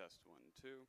Test 1, 2.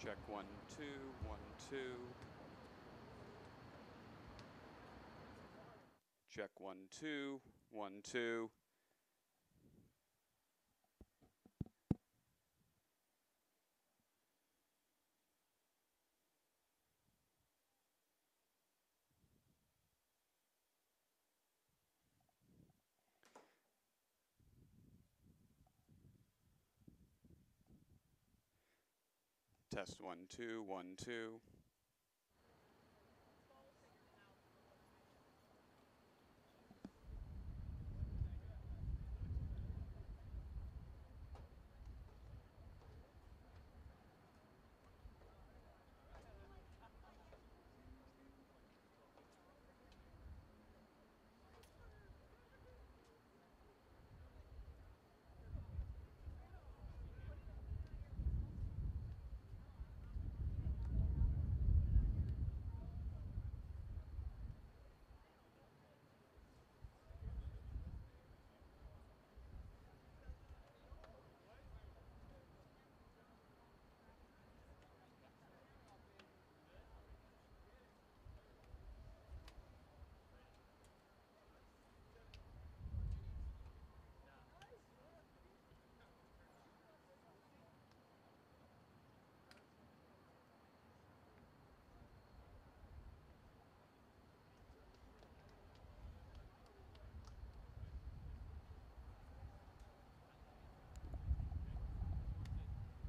Check 1, 2, 1, 2. Check 1, 2, 1, 2. Test 1, 2, 1, 2.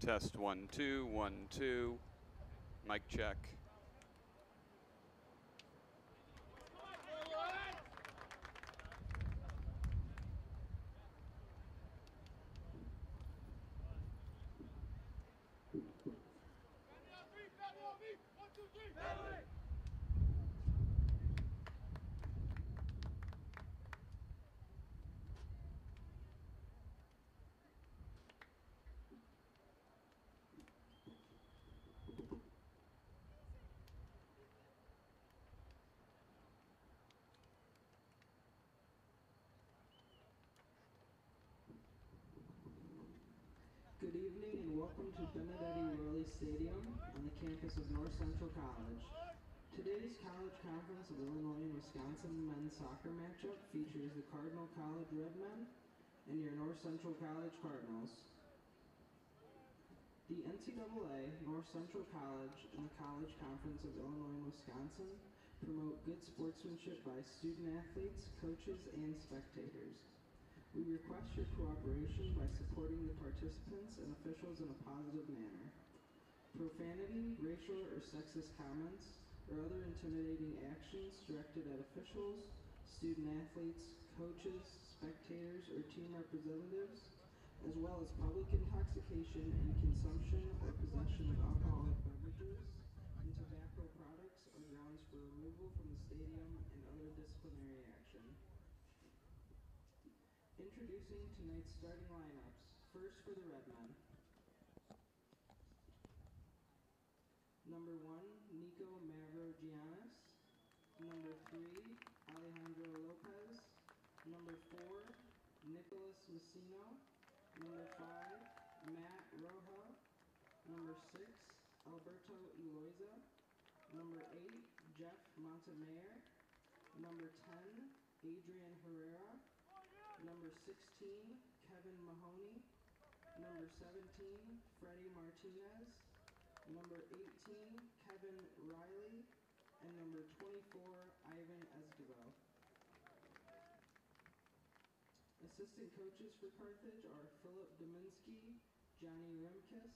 Test 1, 2, 1, 2. Mic check. Good evening and welcome to Benedetti Worley Stadium on the campus of North Central College. Today's College Conference of Illinois and Wisconsin men's soccer matchup features the Cardinal College Redmen and your North Central College Cardinals. The NCAA, North Central College, and the College Conference of Illinois and Wisconsin promote good sportsmanship by student athletes, coaches, and spectators. We request your cooperation by supporting the participants and officials in a positive manner. Profanity, racial or sexist comments, or other intimidating actions directed at officials, student athletes, coaches, spectators, or team representatives, as well as public intoxication and consumption or possession of alcoholic beverages and tobacco products are grounds for removal from the stadium and other disciplinary action. Introducing tonight's starting lineups. First for the Redmen. Number 1, Nico Mavrogiannis. Number 3, Alejandro Lopez. Number 4, Nicholas Messino. Number 5, Matt Roja. Number 6, Alberto Eloiza. Number 8, Jeff Montemayor. Number 10, Adrian Herrera. Number 16, Kevin Mahoney. Number 17, Freddie Martinez. Number 18, Kevin Riley. And number 24, Ivan Escobar. Assistant coaches for Carthage are Philip Dominski, Johnny Rimkus,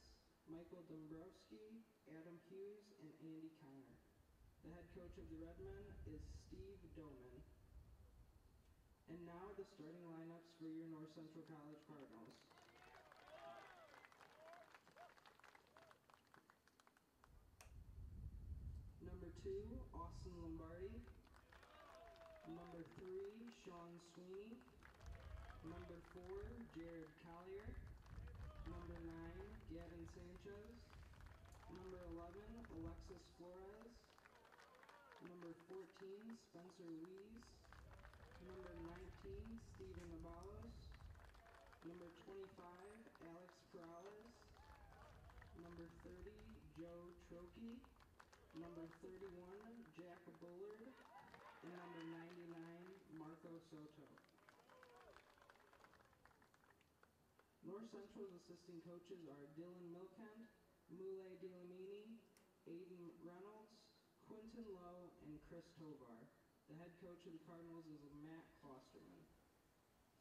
Michael Dombrowski, Adam Hughes, and Andy Connor. The head coach of the Redmen is Steve Doman. And now the starting lineups for your North Central College Cardinals. Number 2, Austin Lombardi. Number 3, Sean Sweeney. Number 4, Jared Collier. Number 9, Gavin Sanchez. Number 11, Alexis Flores. Number 14, Spencer Wees. Number 19, Steven Abalos. Number 25, Alex Perales. Number 30, Joe Trokey, number 31, Jack Bullard, and number 99, Marco Soto. North Central's assistant coaches are Dylan Milkent, Moulay Delamini, Aiden Reynolds, Quinton Lowe, and Chris Tovar. The head coach of the Cardinals is Matt Klosterman.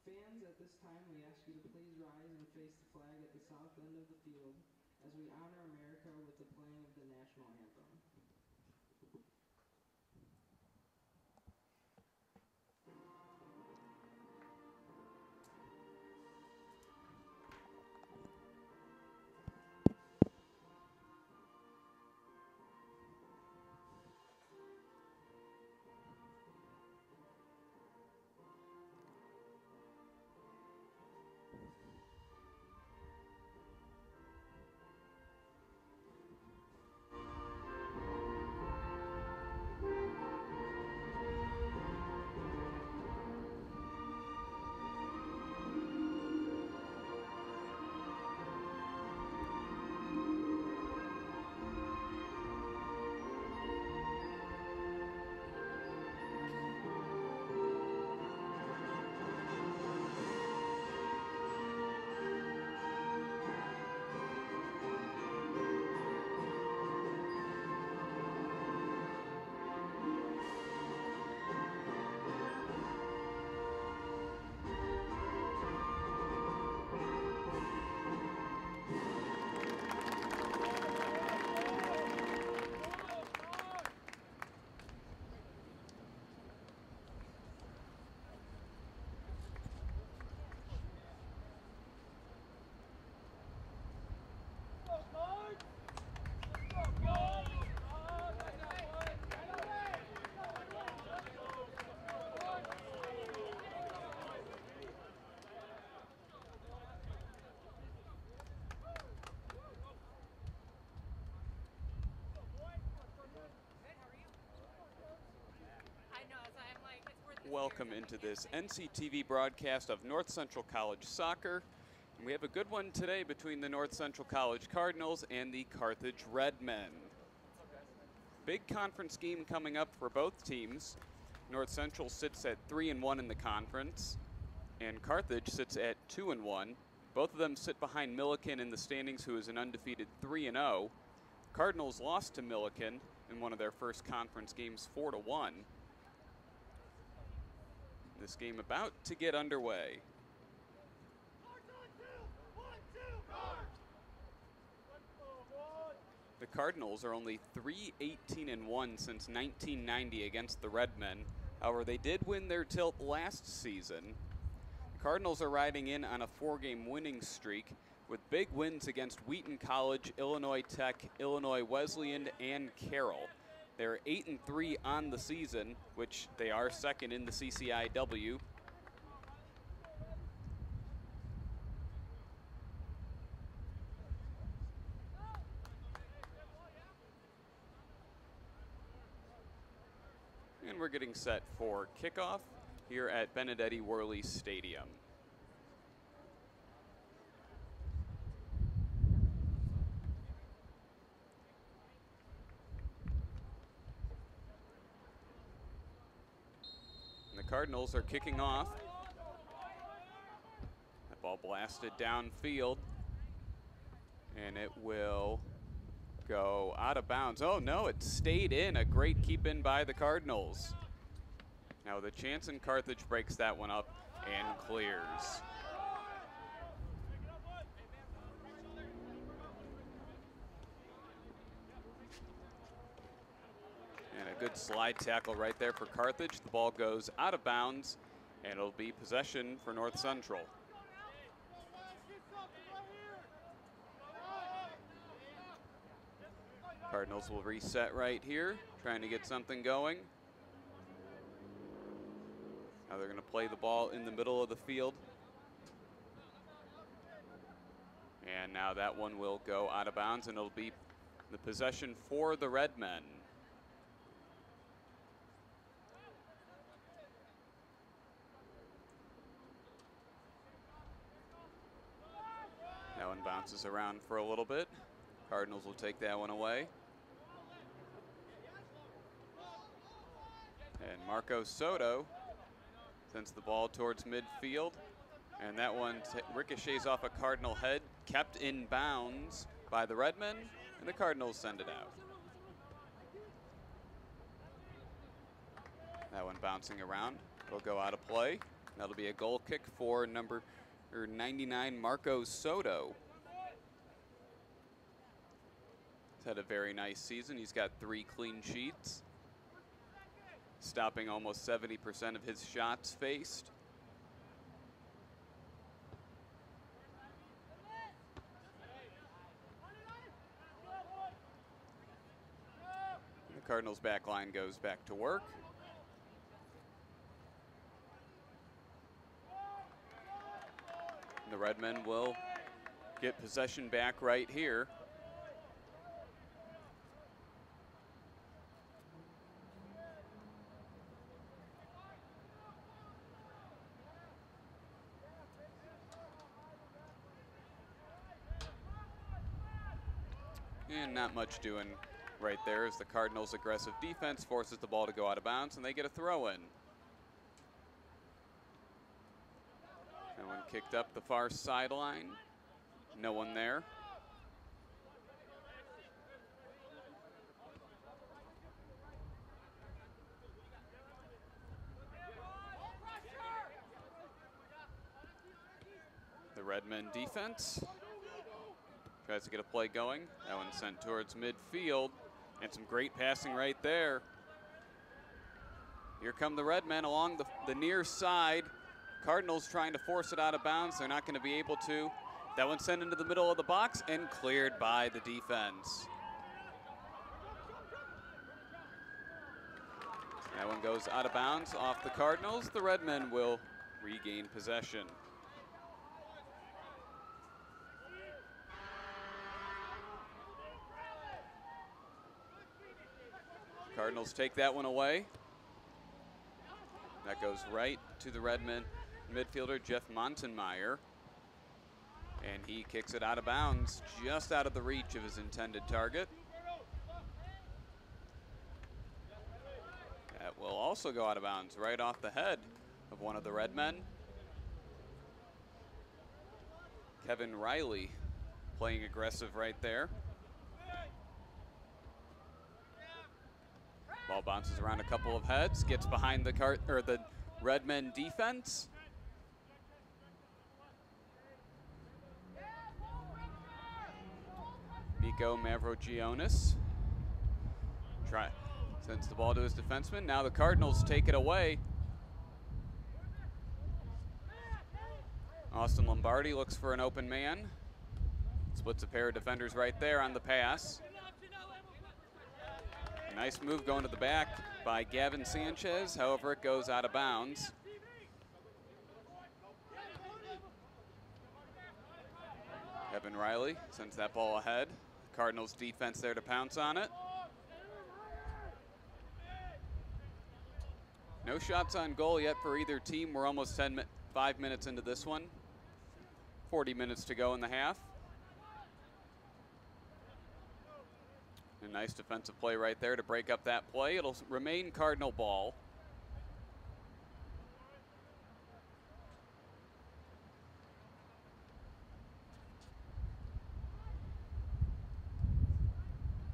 Fans, at this time, we ask you to please rise and face the flag at the south end of the field as we honor America with the playing of the national anthem. Welcome into this NCTV broadcast of North Central College Soccer. And we have a good one today between the North Central College Cardinals and the Carthage Redmen. Big conference game coming up for both teams. North Central sits at 3-1 in the conference, and Carthage sits at 2-1. Both of them sit behind Milliken in the standings, who is an undefeated 3-0. Cardinals lost to Milliken in one of their first conference games 4-1. This game about to get underway. The Cardinals are only 3-18-1 since 1990 against the Redmen. However, they did win their tilt last season. The Cardinals are riding in on a 4-game winning streak with big wins against Wheaton College, Illinois Tech, Illinois Wesleyan, and Carroll. They're 8-3 on the season, which they are second in the CCIW. And we're getting set for kickoff here at Benedetti Worley Stadium. The Cardinals are kicking off. That ball blasted downfield, and it will go out of bounds. Oh no, it stayed in. A great keep in by the Cardinals. Now the chance, and Carthage breaks that one up and clears. And a good slide tackle right there for Carthage. The ball goes out of bounds, and it'll be possession for North Central. Cardinals will reset right here, trying to get something going. Now they're going to play the ball in the middle of the field. And now that one will go out of bounds, and it'll be the possession for the Redmen. That one bounces around for a little bit. Cardinals will take that one away. And Marco Soto sends the ball towards midfield. And that one ricochets off a Cardinal head, kept in bounds by the Redmen, and the Cardinals send it out. That one bouncing around. It'll go out of play. That'll be a goal kick for number 99, Marco Soto. He's had a very nice season. He's got 3 clean sheets, stopping almost 70% of his shots faced. The Cardinals' back line goes back to work. The Redmen will get possession back right here. And not much doing right there as the Cardinals' aggressive defense forces the ball to go out of bounds, and they get a throw in. That one kicked up the far sideline. No one there. The Redmen defense tries to get a play going. That one sent towards midfield, and some great passing right there. Here come the Redmen along the near side. Cardinals trying to force it out of bounds. They're not going to be able to. That one sent into the middle of the box and cleared by the defense. That one goes out of bounds off the Cardinals. The Redmen will regain possession. Cardinals take that one away. That goes right to the Redmen midfielder, Jeff Montenmeyer. And he kicks it out of bounds, just out of the reach of his intended target. That will also go out of bounds, right off the head of one of the Redmen. Kevin Riley playing aggressive right there. Ball bounces around a couple of heads, gets behind the Redmen defense. Nico Mavrogionis sends the ball to his defenseman. Now the Cardinals take it away. Austin Lombardi looks for an open man. Splits a pair of defenders right there on the pass. A nice move going to the back by Gavin Sanchez. However, it goes out of bounds. Evan Riley sends that ball ahead. Cardinals defense there to pounce on it. No shots on goal yet for either team. We're almost 5 minutes into this one. 40 minutes to go in the half. A nice defensive play right there to break up that play. It'll remain Cardinal ball.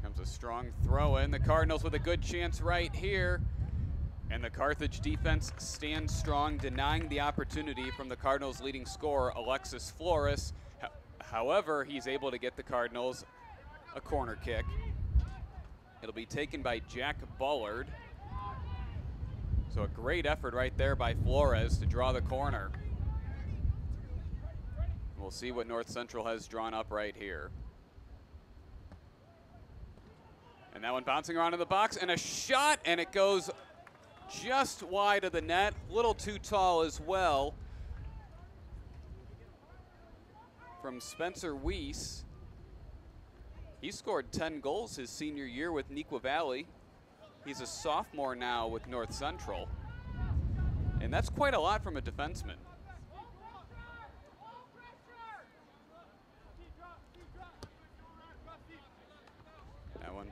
Comes a strong throw in. The Cardinals with a good chance right here. And the Carthage defense stands strong, denying the opportunity from the Cardinals' leading scorer, Alexis Flores. However, he's able to get the Cardinals a corner kick. It'll be taken by Jack Bullard. So a great effort right there by Flores to draw the corner. We'll see what North Central has drawn up right here. And that one bouncing around in the box, and a shot, and it goes just wide of the net. A little too tall as well from Spencer Weiss. He scored 10 goals his senior year with Neuqua Valley. He's a sophomore now with North Central. And that's quite a lot from a defenseman.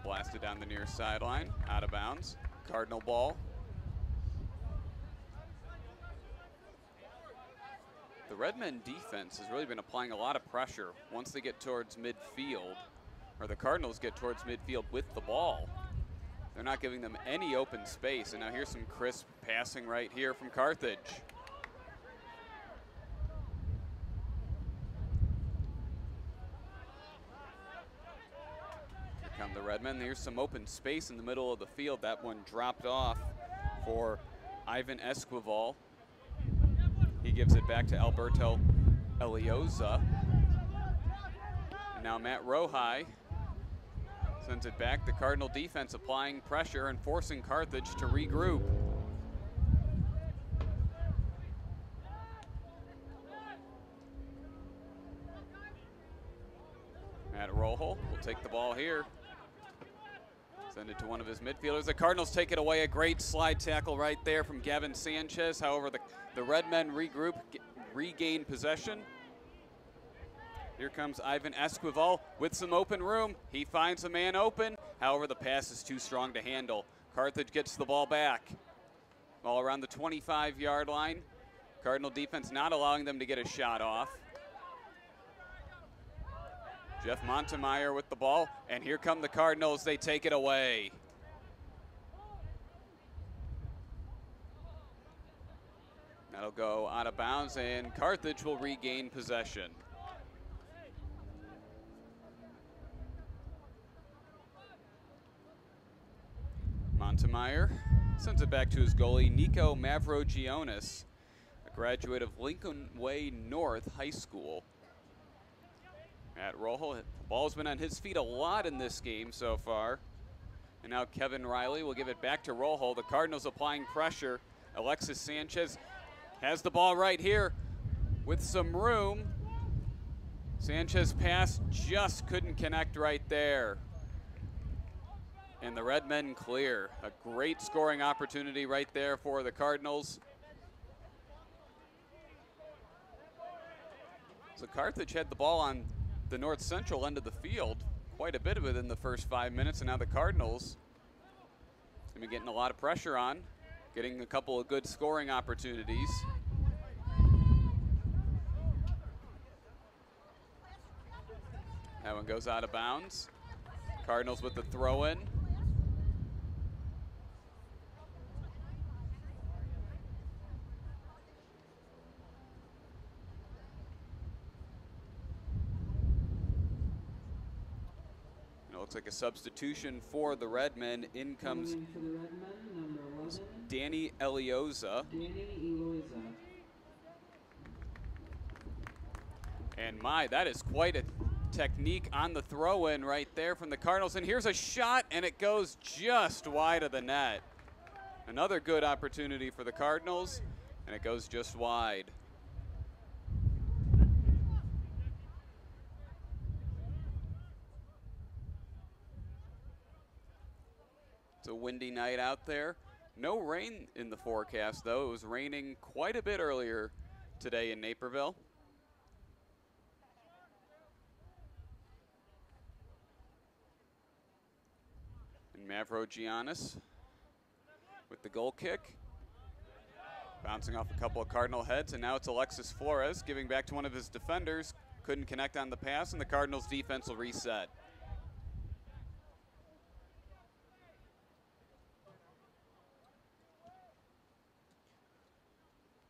Blasted down the near sideline, out of bounds. Cardinal ball. The Redmen defense has really been applying a lot of pressure once they get towards midfield, or the Cardinals get towards midfield with the ball. They're not giving them any open space, and now here's some crisp passing right here from Carthage. Here come the Redmen. Here's some open space in the middle of the field. That one dropped off for Ivan Esquivel. He gives it back to Alberto Elioza. And now Matt Rohai sends it back. The Cardinal defense applying pressure and forcing Carthage to regroup. Matt Rohal will take the ball here. Send it to one of his midfielders. The Cardinals take it away. A great slide tackle right there from Gavin Sanchez. However, the Redmen regroup, regain possession. Here comes Ivan Esquivel with some open room. He finds a man open. However, the pass is too strong to handle. Carthage gets the ball back. Ball around the 25-yard line. Cardinal defense not allowing them to get a shot off. Jeff Montemeyer with the ball, and here come the Cardinals. They take it away. That'll go out of bounds, and Carthage will regain possession. Montemeyer sends it back to his goalie, Nico Mavrogionis, a graduate of Lincoln Way North High School. Matt Rohal, the ball's been on his feet a lot in this game so far. And now Kevin Riley will give it back to Rohal. The Cardinals applying pressure. Alexis Sanchez has the ball right here with some room. Sanchez pass just couldn't connect right there. And the Redmen clear. A great scoring opportunity right there for the Cardinals. So Carthage had the ball on the north central end of the field quite a bit of it in the first 5 minutes, and now the Cardinals have been getting a lot of pressure on, getting a couple of good scoring opportunities. That one goes out of bounds. Cardinals with the throw-in. Looks like a substitution for the Redmen. In comes Danny Elioza. And my, that is quite a technique on the throw-in right there from the Cardinals. And here's a shot, and it goes just wide of the net. Another good opportunity for the Cardinals, and it goes just wide. It's a windy night out there. No rain in the forecast, though. It was raining quite a bit earlier today in Naperville. And Mavrogionis with the goal kick. Bouncing off a couple of Cardinal heads, and now it's Alexis Flores giving back to one of his defenders. Couldn't connect on the pass, and the Cardinals defense will reset.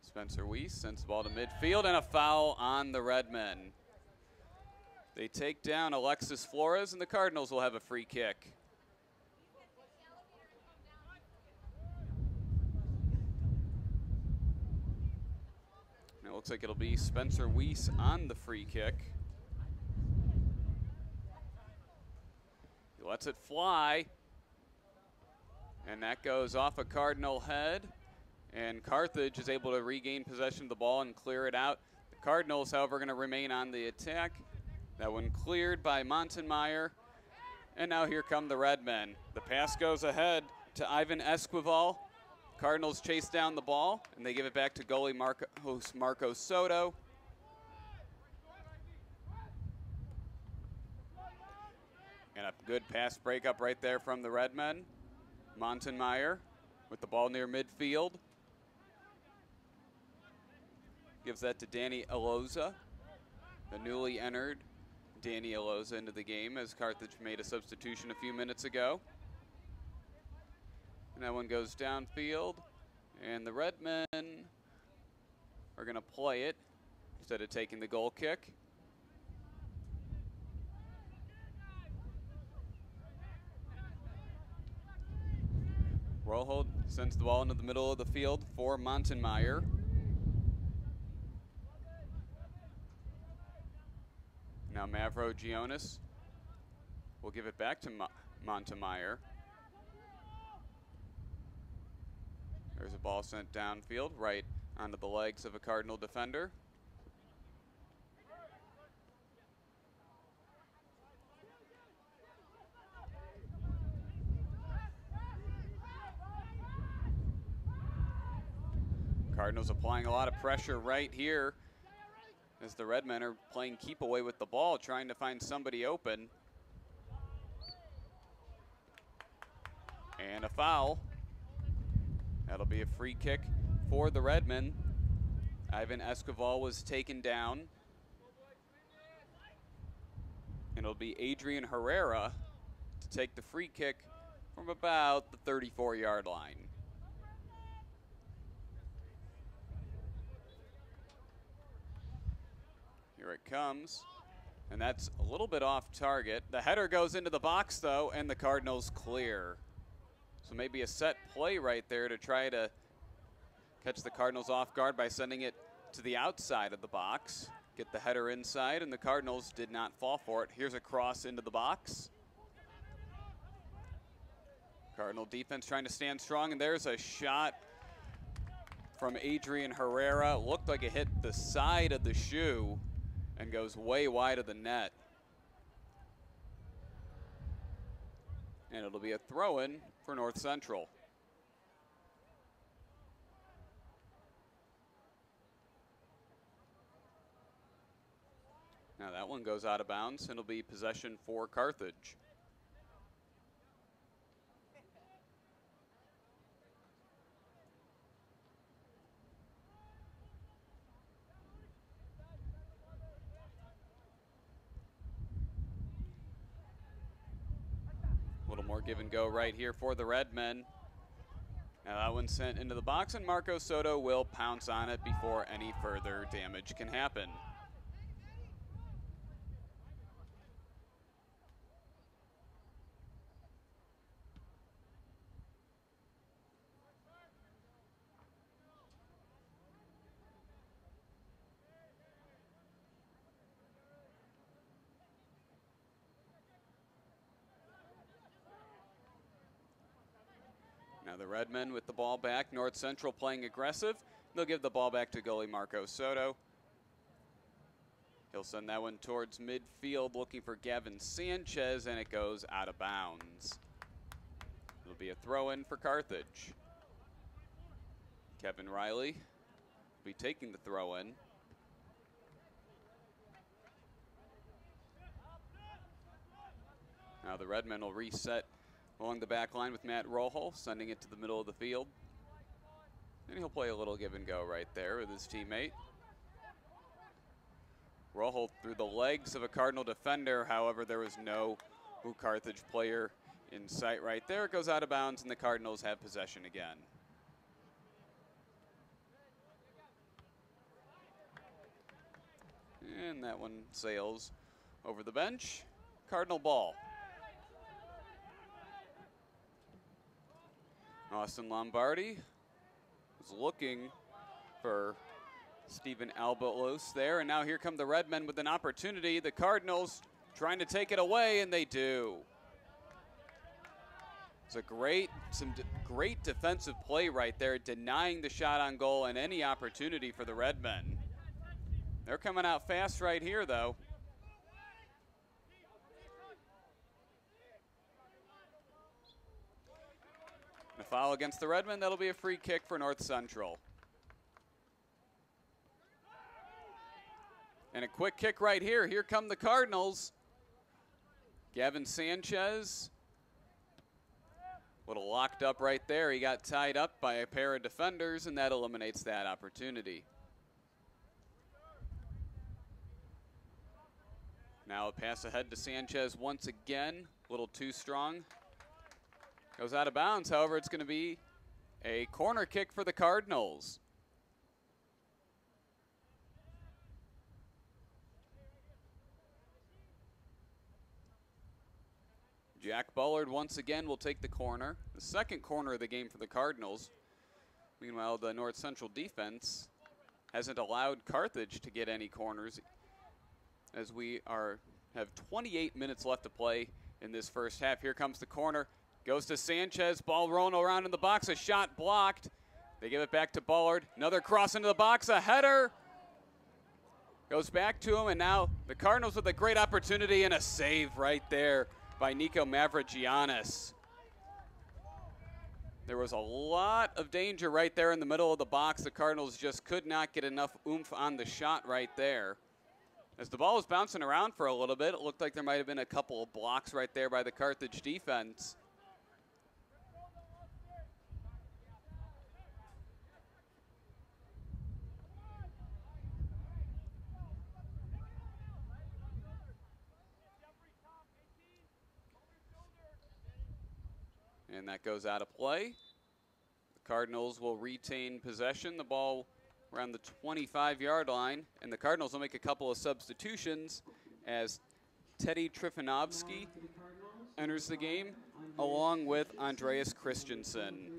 Spencer Weiss sends the ball to midfield, and a foul on the Redmen. They take down Alexis Flores, and the Cardinals will have a free kick. And it looks like it'll be Spencer Weiss on the free kick. He lets it fly, and that goes off a Cardinal head. And Carthage is able to regain possession of the ball and clear it out. The Cardinals, however, are going to remain on the attack. That one cleared by Montenmeyer. And now here come the Redmen. The pass goes ahead to Ivan Esquivel. Cardinals chase down the ball, and they give it back to goalie Marco Soto. And a good pass breakup right there from the Redmen. Montenmeyer with the ball near midfield. Gives that to Danny Aloza, the newly entered Danny Aloza into the game as Carthage made a substitution a few minutes ago. And that one goes downfield, and the Redmen are going to play it instead of taking the goal kick. Rohold sends the ball into the middle of the field for Montenmeyer. Now Mavro Gionis will give it back to Montenmeyer. There's a ball sent downfield, right onto the legs of a Cardinal defender. Cardinals applying a lot of pressure right here as the Redmen are playing keep away with the ball, trying to find somebody open. And a foul. That'll be a free kick for the Redmen. Ivan Escoval was taken down. And it'll be Adrian Herrera to take the free kick from about the 34-yard line. Here it comes, and that's a little bit off target. The header goes into the box, though, and the Cardinals clear. So maybe a set play right there to try to catch the Cardinals off guard by sending it to the outside of the box. Get the header inside, and the Cardinals did not fall for it. Here's a cross into the box. Cardinal defense trying to stand strong, and there's a shot from Adrian Herrera. Looked like it hit the side of the shoe and goes way wide of the net. And it'll be a throw-in for North Central. Now that one goes out of bounds, and it'll be possession for Carthage. A little more give and go right here for the Redmen. Now that one's sent into the box, and Marco Soto will pounce on it before any further damage can happen. Now the Redmen with the ball back. North Central playing aggressive. They'll give the ball back to goalie Marco Soto. He'll send that one towards midfield looking for Gavin Sanchez, and it goes out of bounds. It'll be a throw-in for Carthage. Kevin Riley will be taking the throw-in. Now the Redmen will reset along the back line with Matt Rohol, sending it to the middle of the field. And he'll play a little give and go right there with his teammate. Rohol through the legs of a Cardinal defender. However, there was no Carthage player in sight right there. It goes out of bounds, and the Cardinals have possession again. And that one sails over the bench. Cardinal ball. Austin Lombardi was looking for Stephen Albalos there, and now here come the Redmen with an opportunity. The Cardinals trying to take it away, and they do. It's some great defensive play right there, denying the shot on goal and any opportunity for the Redmen. They're coming out fast right here, though. A foul against the Redmen. That'll be a free kick for North Central. And a quick kick right here. Here come the Cardinals. Gavin Sanchez, a little locked up right there. He got tied up by a pair of defenders, and that eliminates that opportunity. Now a pass ahead to Sanchez once again, a little too strong. Goes out of bounds, however, it's going to be a corner kick for the Cardinals. Jack Bullard once again will take the corner. The second corner of the game for the Cardinals. Meanwhile, the North Central defense hasn't allowed Carthage to get any corners as we have 28 minutes left to play in this first half. Here comes the corner. Goes to Sanchez. Ball rolling around in the box. A shot blocked. They give it back to Bullard. Another cross into the box. A header. Goes back to him, and now the Cardinals with a great opportunity and a save right there by Nico Mavrogiannis. There was a lot of danger right there in the middle of the box. The Cardinals just could not get enough oomph on the shot right there. As the ball was bouncing around for a little bit, it looked like there might have been a couple of blocks right there by the Carthage defense. And that goes out of play. The Cardinals will retain possession. The ball around the 25-yard line. And the Cardinals will make a couple of substitutions as Teddy Trifanovsky enters the game, along with Andreas Christensen.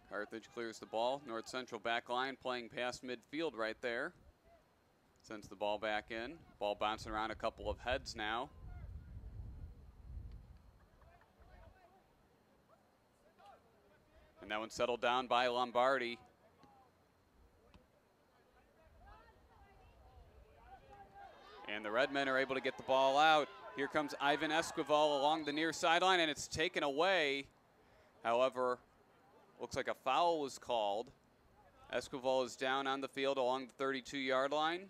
Carthage clears the ball. North Central back line playing past midfield right there. Sends the ball back in. Ball bouncing around a couple of heads now. And that one settled down by Lombardi. And the Redmen are able to get the ball out. Here comes Ivan Esquivel along the near sideline, and it's taken away. However, looks like a foul was called. Esquivel is down on the field along the 32-yard line.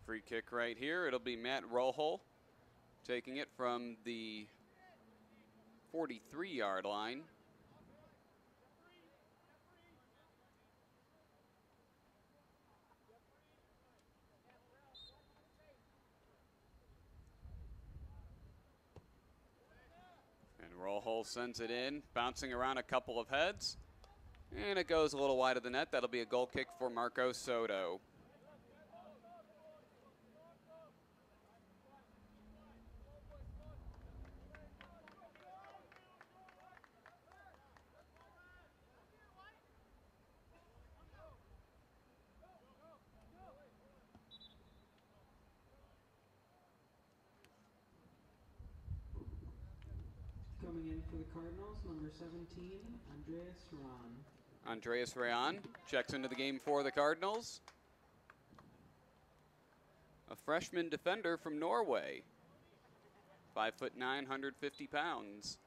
Free kick right here. It'll be Matt Rohol taking it from the 43-yard line. And Rohol sends it in, bouncing around a couple of heads. And it goes a little wide of the net. That'll be a goal kick for Marco Soto. Coming in for the Cardinals, number 17, Andreas Rahn. Andreas Rayan checks into the game for the Cardinals. A freshman defender from Norway. 5'9", 150 pounds.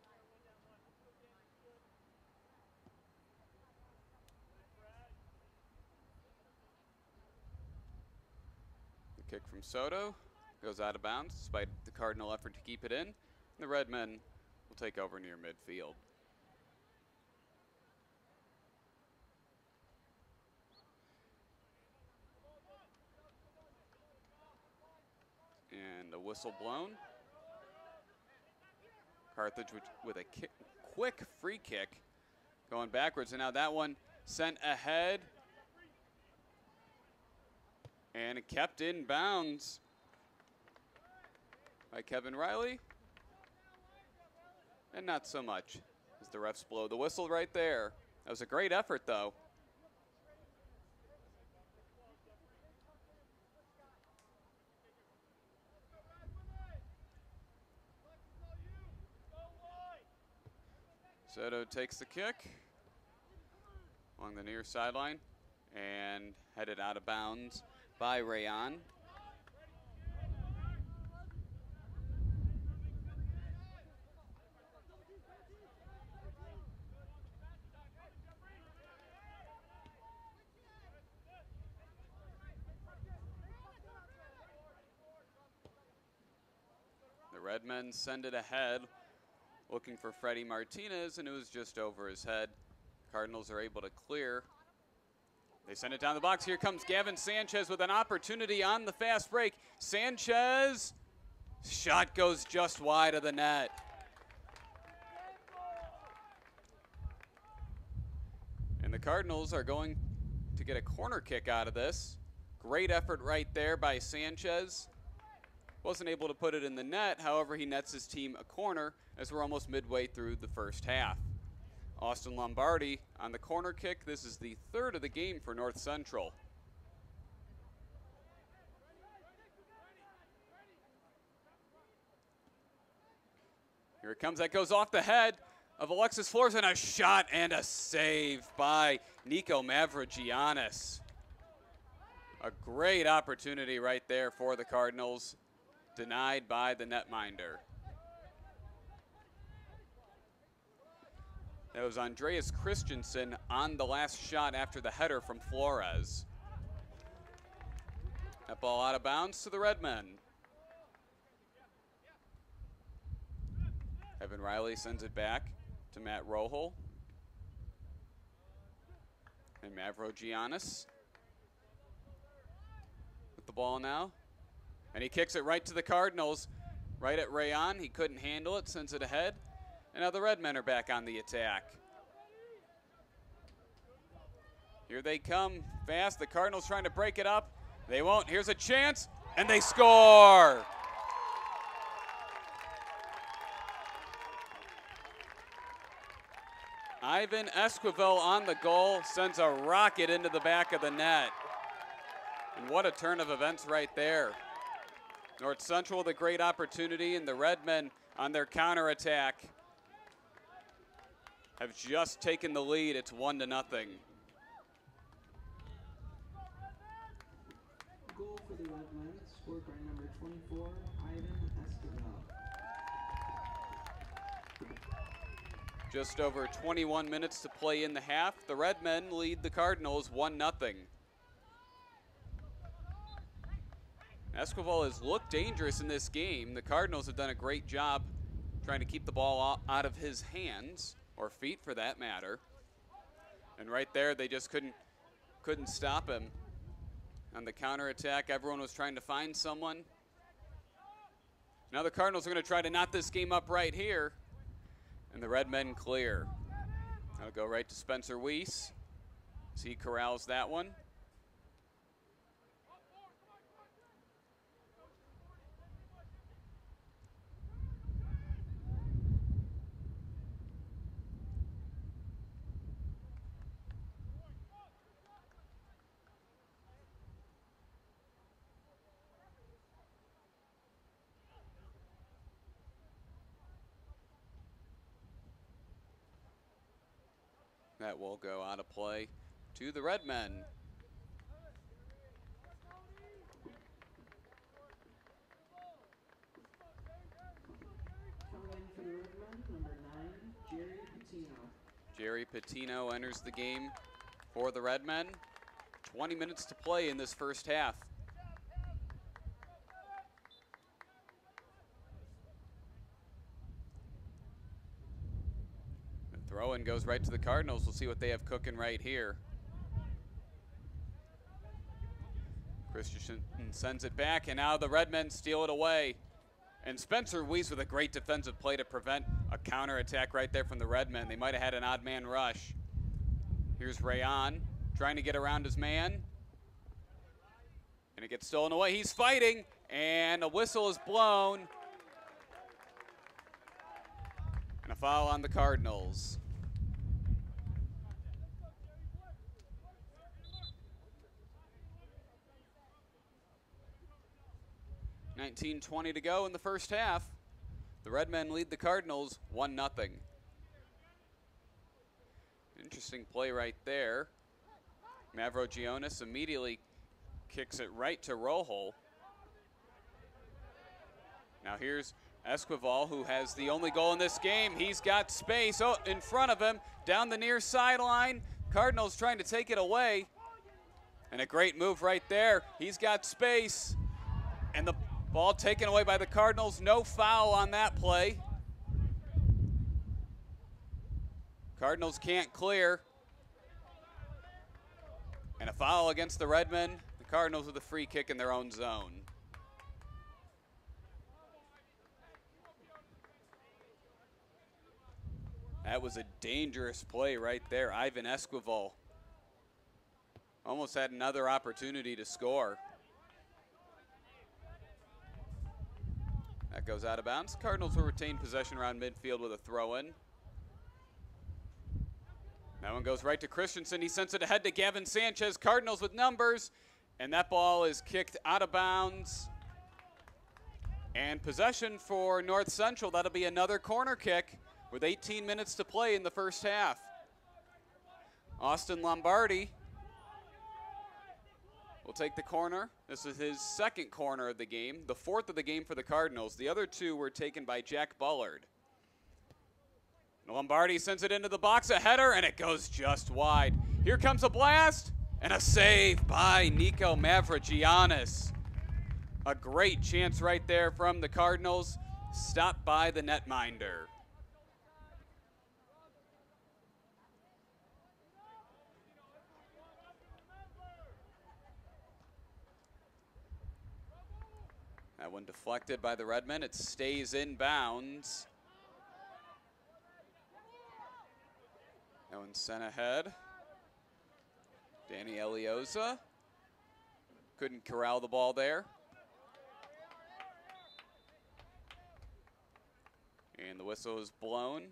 The kick from Soto goes out of bounds despite the Cardinal effort to keep it in. The Redmen will take over near midfield. And a whistle blown. Carthage with a quick free kick going backwards, and now that one sent ahead. And it kept in bounds by Kevin Riley. And not so much as the refs blow the whistle right there. That was a great effort, though. Soto takes the kick along the near sideline and headed out of bounds by Rayon. The Redmen send it ahead, looking for Freddie Martinez, and it was just over his head. Cardinals are able to clear. They send it down the box. Here comes Gavin Sanchez with an opportunity on the fast break. Sanchez, shot goes just wide of the net. And the Cardinals are going to get a corner kick out of this. Great effort right there by Sanchez. Wasn't able to put it in the net, however, he nets his team a corner as we're almost midway through the first half. Austin Lombardi on the corner kick. This is the third of the game for North Central. Here it comes. That goes off the head of Alexis Flores, and a shot and a save by Nico Mavrogiannis. A great opportunity right there for the Cardinals, denied by the netminder. That was Andreas Christensen on the last shot after the header from Flores. That ball out of bounds to the Redmen. Evan Riley sends it back to Matt Rohel. And Mavrogiannis with the ball now. And he kicks it right to the Cardinals, right at Rayon. He couldn't handle it, sends it ahead. And now the Redmen are back on the attack. Here they come fast. The Cardinals trying to break it up. They won't. Here's a chance, and they score. Ivan Esquivel on the goal sends a rocket into the back of the net. And what a turn of events right there. North Central with a great opportunity, and the Redmen on their counterattack have just taken the lead. It's 1-0. Goal for the Redmen, scored by number 24, Ivan Esquivel. Just over 21 minutes to play in the half. The Redmen lead the Cardinals 1-0. Esquivel has looked dangerous in this game. The Cardinals have done a great job trying to keep the ball out of his hands, or feet for that matter. And right there, they just couldn't stop him. On the counterattack, everyone was trying to find someone. Now the Cardinals are going to try to knot this game up right here. And the Redmen clear. That'll go right to Spencer Weiss as he corrals that one. That will go out of play to the Redmen. Coming in for the Redmen, number 9, Jerry Patino. Jerry Patino enters the game for the Redmen. 20 minutes to play in this first half. Throw-in goes right to the Cardinals. We'll see what they have cooking right here. Christensen sends it back, and now the Redmen steal it away. And Spencer Weiss with a great defensive play to prevent a counterattack right there from the Redmen. They might have had an odd man rush. Here's Rayon trying to get around his man. And And it gets stolen away. He's fighting, and a whistle is blown. And a foul on the Cardinals. $19:20 to go in the first half. The Redmen lead the Cardinals 1-0. Interesting play right there. Mavrogionis immediately kicks it right to Rojo. Now here's Esquivel, who has the only goal in this game. He's got space in front of him, down the near sideline. Cardinals trying to take it away. And a great move right there. He's got space. And the ball taken away by the Cardinals. No foul on that play. Cardinals can't clear. And a foul against the Redmen. The Cardinals with a free kick in their own zone. That was a dangerous play right there. Ivan Esquivel almost had another opportunity to score. That goes out of bounds. Cardinals will retain possession around midfield with a throw-in. That one goes right to Christensen. He sends it ahead to Gavin Sanchez. Cardinals with numbers. And that ball is kicked out of bounds. And possession for North Central. That'll be another corner kick with 18 minutes to play in the first half. Austin Lombardi will take the corner. This is his second corner of the game, the fourth of the game for the Cardinals. The other two were taken by Jack Bullard. Lombardi sends it into the box, a header, and it goes just wide. Here comes a blast, and a save by Nico Mavrogiannis. A great chance right there from the Cardinals, stopped by the netminder. That one deflected by the Redmen. It stays in bounds. That one sent ahead. Danny Elioza couldn't corral the ball there. And the whistle is blown.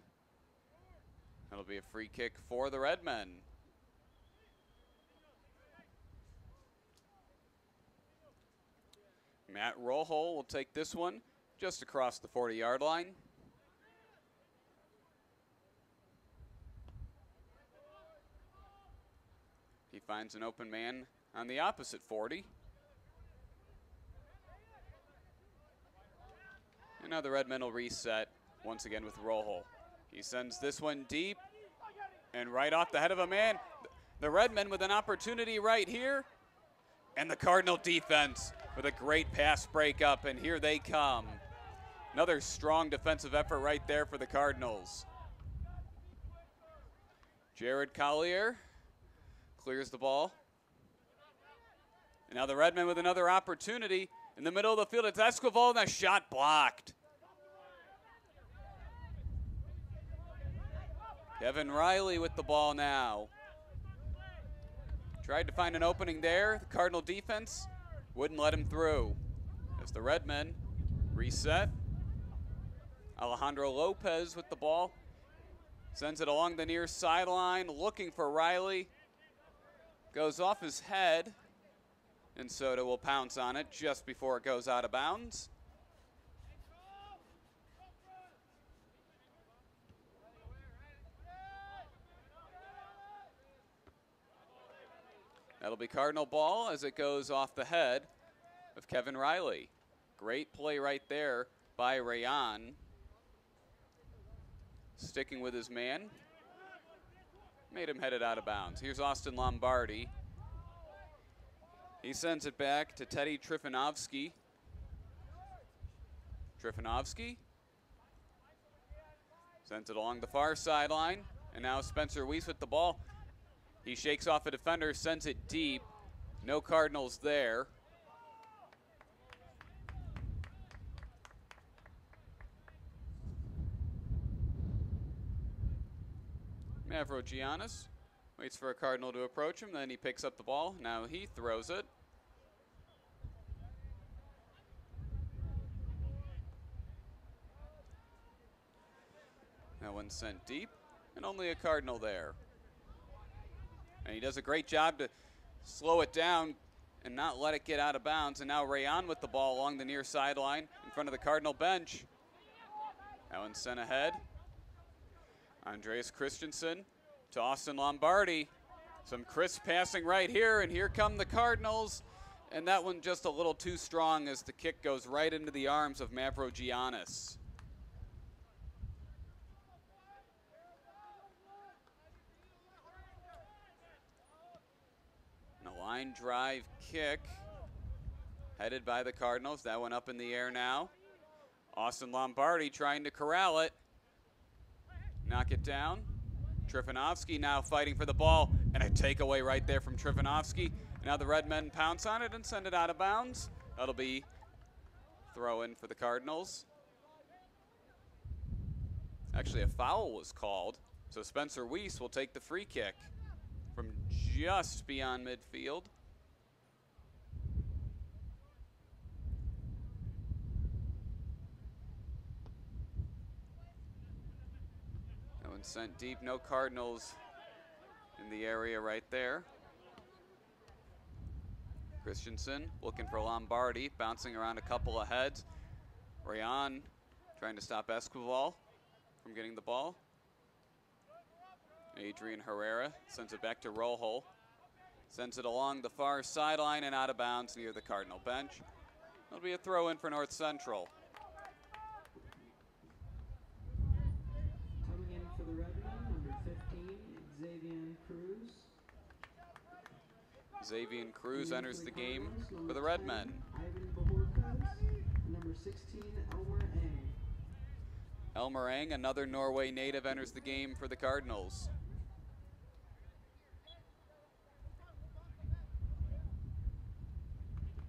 That'll be a free kick for the Redmen. Matt Rojo will take this one just across the 40-yard line. He finds an open man on the opposite 40. And now the Redmen will reset once again with Rojo. He sends this one deep and right off the head of a man. The Redmen with an opportunity right here. And the Cardinal defense with a great pass breakup, and here they come. Another strong defensive effort right there for the Cardinals. Jared Collier clears the ball. And now the Redmen with another opportunity in the middle of the field. It's Esquivel, and a shot blocked. Kevin Riley with the ball now. Tried to find an opening there. The Cardinal defense wouldn't let him through. As the Redmen reset. Alejandro Lopez with the ball. Sends it along the near sideline, looking for Riley. Goes off his head. And Soto will pounce on it just before it goes out of bounds. That'll be Cardinal ball as it goes off the head of Kevin Riley. Great play right there by Rayan. Sticking with his man. Made him head it out of bounds. Here's Austin Lombardi. He sends it back to Teddy Trifanovsky. Trifanovsky sends it along the far sideline. And now Spencer Weiss with the ball. He shakes off a defender, sends it deep. No Cardinals there. Mavrogiannis waits for a Cardinal to approach him, then he picks up the ball. Now he throws it. That one sent deep, and only a Cardinal there. And he does a great job to slow it down and not let it get out of bounds. And now Rayon with the ball along the near sideline in front of the Cardinal bench. That one sent ahead. Andreas Christensen to Austin Lombardi. Some crisp passing right here, and here come the Cardinals. And that one just a little too strong as the kick goes right into the arms of Mavrogiannis. And a line drive kick headed by the Cardinals. That one up in the air now. Austin Lombardi trying to corral it. Knock it down. Trifanovsky now fighting for the ball, and a takeaway right there from Trifanovsky. Now the Red Men pounce on it and send it out of bounds. That'll be throw in for the Cardinals. Actually, a foul was called, so Spencer Weiss will take the free kick from just beyond midfield. That one sent deep, no Cardinals in the area right there. Christensen looking for Lombardi, bouncing around a couple of heads. Rayon trying to stop Esquivel from getting the ball. Adrian Herrera sends it back to Rojo. Sends it along the far sideline and out of bounds near the Cardinal bench. It'll be a throw in for North Central. Coming in for the Red Men, number 15, Xavier Cruz. Xavier Cruz enters the game for the Red Men. Ivan Bajorkas, number 16, Elmer Eng. Elmer Eng, another Norway native, enters the game for the Cardinals.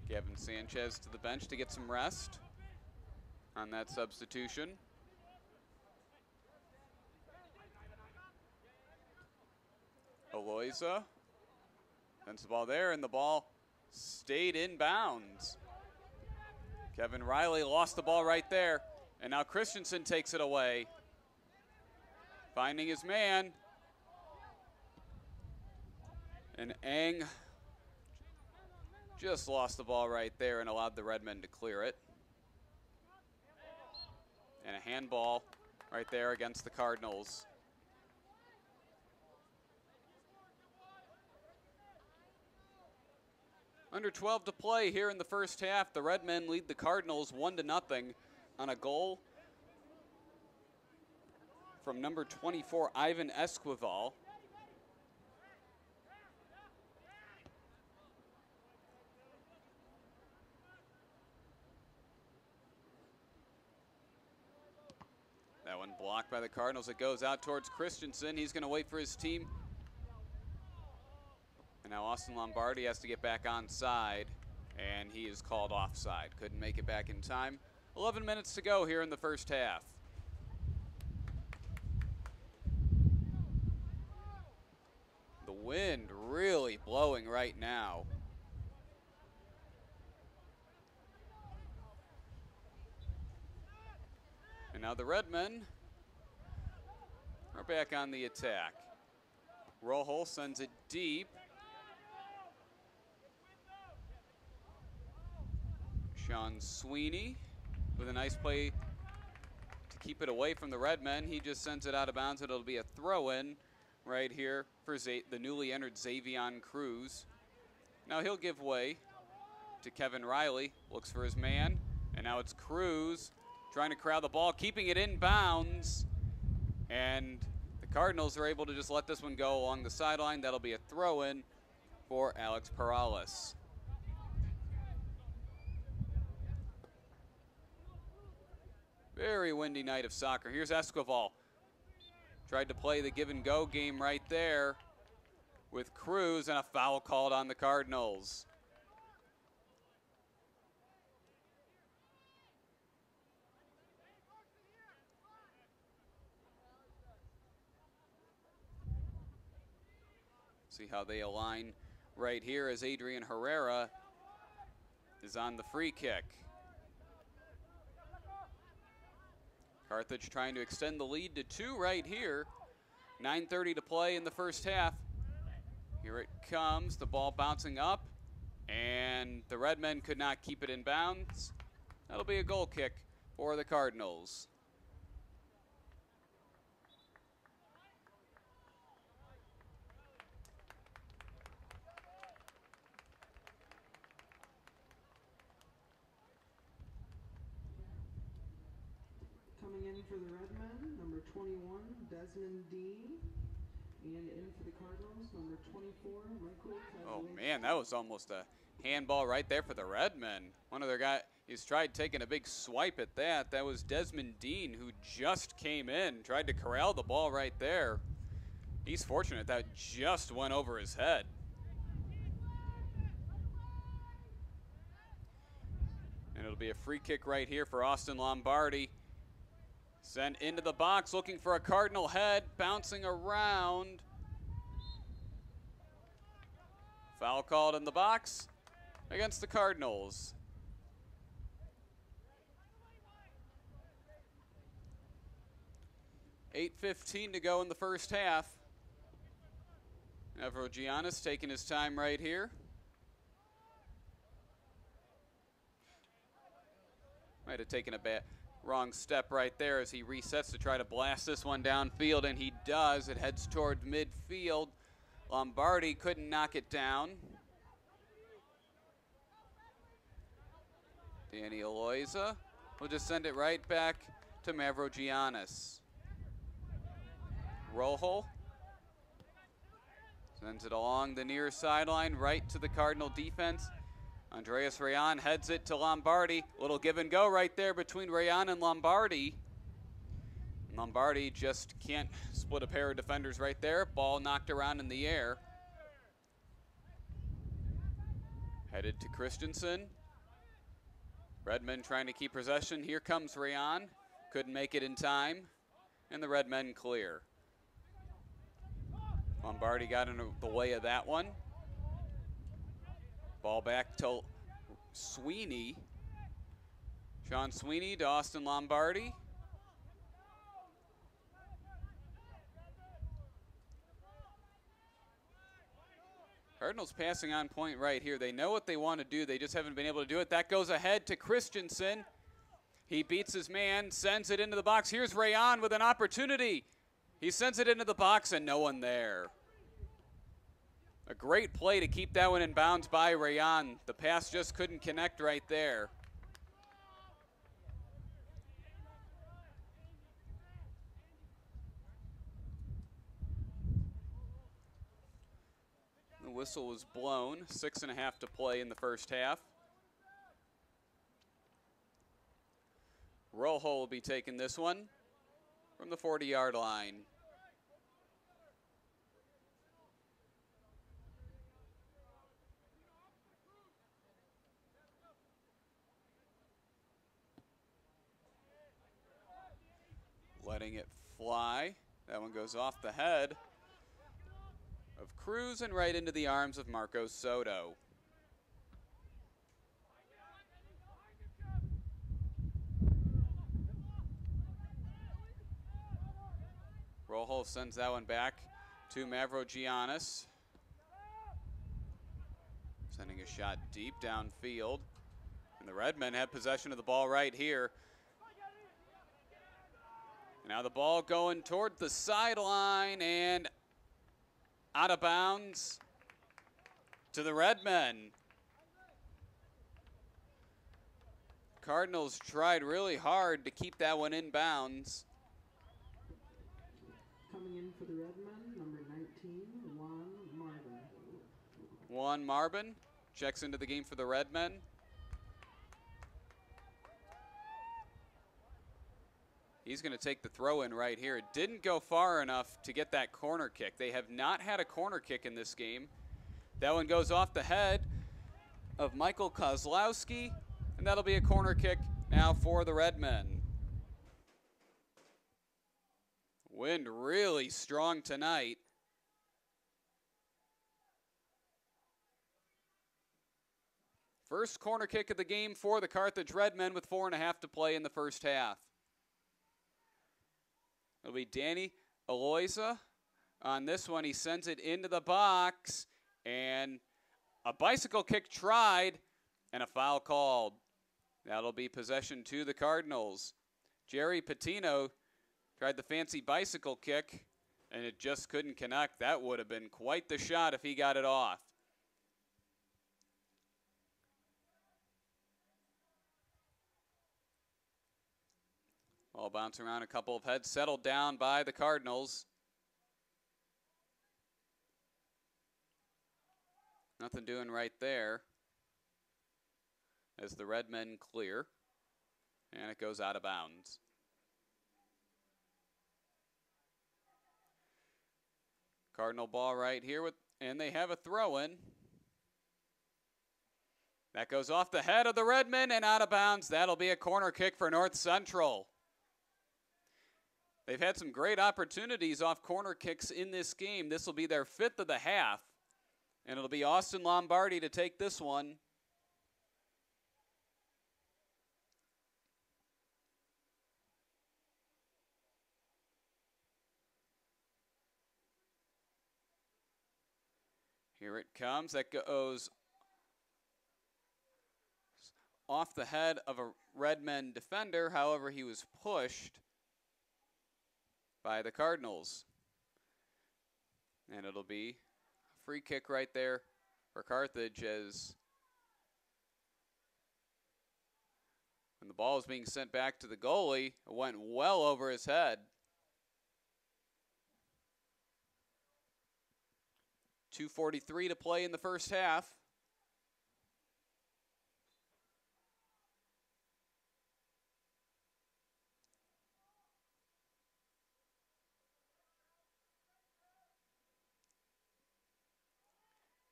Gavin Sanchez to the bench to get some rest on that substitution. Aloyza sends the ball there, and the ball stayed in bounds. Kevin Riley lost the ball right there, and now Christensen takes it away. Finding his man. And Eng just lost the ball right there and allowed the Red Men to clear it. And a handball right there against the Cardinals. Under 12 to play here in the first half. The Red Men lead the Cardinals 1-0 on a goal from number 24, Ivan Esquivel. That one blocked by the Cardinals. It goes out towards Christensen. He's going to wait for his team. And now Austin Lombardi has to get back onside, and he is called offside. Couldn't make it back in time. 11 minutes to go here in the first half. The wind really blowing right now. And now the Red Men are back on the attack. Rojo sends it deep. Sean Sweeney with a nice play to keep it away from the Red Men. He just sends it out of bounds. It'll be a throw-in right here for the newly entered Xavier Cruz. Now he'll give way to Kevin Riley. Looks for his man. And now it's Cruz trying to corral the ball, keeping it in bounds. And the Cardinals are able to just let this one go along the sideline. That'll be a throw-in for Alex Perales. Very windy night of soccer. Here's Esquivel. Tried to play the give-and-go game right there with Cruz, and a foul called on the Cardinals. See how they align right here as Adrian Herrera is on the free kick. Carthage trying to extend the lead to 2 right here. 9:30 to play in the first half. Here it comes, the ball bouncing up, and the Redmen could not keep it in bounds. That'll be a goal kick for the Cardinals. Coming in for the Redmen, number 21, Desmond Dean. And in for the Cardinals, number 24, Michael Carthage. Oh man, that was almost a handball right there for the Redmen. One of their guys, he's tried taking a big swipe at that. That was Desmond Dean, who just came in, tried to corral the ball right there. He's fortunate that just went over his head. And it'll be a free kick right here for Austin Lombardi. Sent into the box, looking for a Cardinal head, bouncing around. Foul called in the box against the Cardinals. $8:15 to go in the first half. Avrogiannis taking his time right here. Might have taken a wrong step right there as he resets to try to blast this one downfield, and he does. It heads toward midfield. Lombardi couldn't knock it down. Danny Aloiza will just send it right back to Mavrogiannis. Rojo sends it along the near sideline right to the Cardinal defense. Andreas Rayan heads it to Lombardi. Little give and go right there between Rayan and Lombardi. Lombardi just can't split a pair of defenders right there. Ball knocked around in the air. Headed to Christensen. Redmen trying to keep possession. Here comes Rayan. Couldn't make it in time. And the Redmen clear. Lombardi got in the way of that one. Ball back to Sweeney. Sean Sweeney to Austin Lombardi. Cardinals passing on point right here. They know what they want to do. They just haven't been able to do it. That goes ahead to Christensen. He beats his man, sends it into the box. Here's Rayan with an opportunity. He sends it into the box and no one there. A great play to keep that one in bounds by Rayan. The pass just couldn't connect right there. The whistle was blown. 6.5 to play in the first half. Rojo will be taking this one from the 40-yard line. Letting it fly. That one goes off the head of Cruz and right into the arms of Marcos Soto. Rojo sends that one back to Mavrogiannis. Sending a shot deep downfield. And the Redmen have possession of the ball right here. Now the ball going toward the sideline and out of bounds to the Redmen. Cardinals tried really hard to keep that one in bounds. Coming in for the Redmen, number 19, Juan Marvin. Juan Marvin checks into the game for the Redmen. He's going to take the throw in right here. It didn't go far enough to get that corner kick. They have not had a corner kick in this game. That one goes off the head of Michael Kozlowski, and that'll be a corner kick now for the Redmen. Wind really strong tonight. First corner kick of the game for the Carthage Redmen with 4.5 to play in the first half. It'll be Danny Aloisa. On this one, he sends it into the box, and a bicycle kick tried, and a foul called. That'll be possession to the Cardinals. Jerry Patino tried the fancy bicycle kick, and it just couldn't connect. That would have been quite the shot if he got it off. Ball bouncing around, a couple of heads settled down by the Cardinals. Nothing doing right there as the Redmen clear, and it goes out of bounds. Cardinal ball right here, and they have a throw-in. That goes off the head of the Redmen and out of bounds. That'll be a corner kick for North Central. They've had some great opportunities off corner kicks in this game. This will be their 5th of the half, and it'll be Austin Lombardi to take this one. Here it comes. That goes off the head of a Redmen defender. However, he was pushed by the Cardinals. And it'll be a free kick right there for Carthage, as when the ball was being sent back to the goalie, it went well over his head. 2:43 to play in the first half.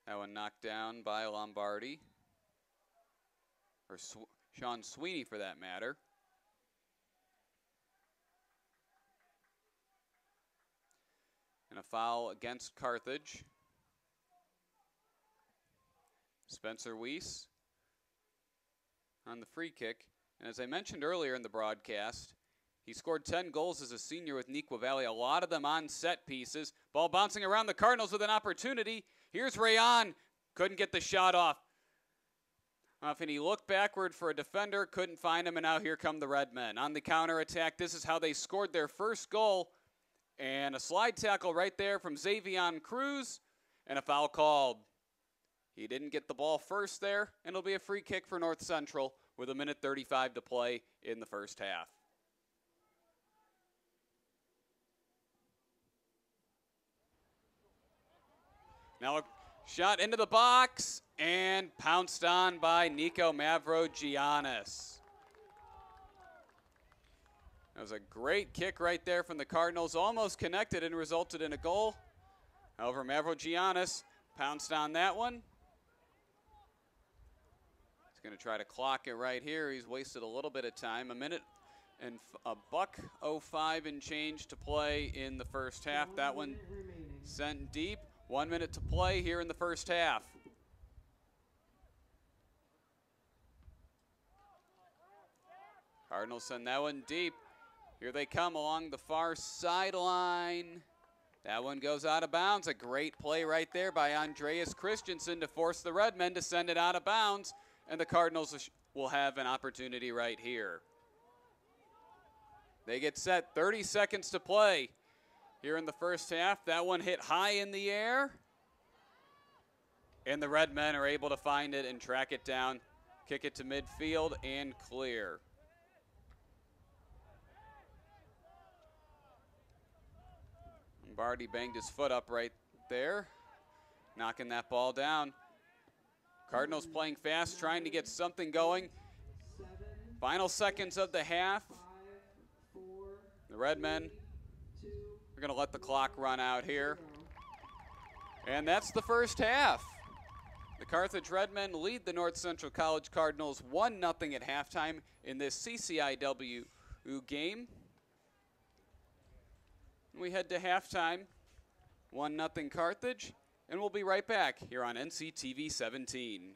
That one knocked down by Lombardi, or Sean Sweeney for that matter. And a foul against Carthage. Spencer Weiss on the free kick. And as I mentioned earlier in the broadcast, he scored 10 goals as a senior with Nequa Valley, a lot of them on set pieces. Ball bouncing around the Cardinals with an opportunity. Here's Rayon. Couldn't get the shot off. And he looked backward for a defender, couldn't find him, and now here come the Redmen. On the counterattack, this is how they scored their first goal. And a slide tackle right there from Xavion Cruz, and a foul called. He didn't get the ball first there, and it'll be a free kick for North Central with 1:35 to play in the first half. Now a shot into the box and pounced on by Nico Mavrogiannis. That was a great kick right there from the Cardinals, almost connected and resulted in a goal. However, Mavrogiannis pounced on that one. He's going to try to clock it right here. He's wasted a little bit of time. 1:05 and change to play in the first half. That one sent deep. 1 minute to play here in the first half. Cardinals send that one deep. Here they come along the far sideline. That one goes out of bounds. A great play right there by Andreas Christensen to force the Redmen to send it out of bounds. And the Cardinals will have an opportunity right here. They get set, 30 seconds to play here in the first half. That one hit high in the air. And the Redmen are able to find it and track it down, kick it to midfield, and clear. Lombardi banged his foot up right there, knocking that ball down. Cardinals playing fast, trying to get something going. Final seconds of the half. The Redmen are going to let the clock run out here. And that's the first half. The Carthage Redmen lead the North Central College Cardinals 1-0 at halftime in this CCIW game. We head to halftime, 1-0 Carthage, and we'll be right back here on NCTV 17.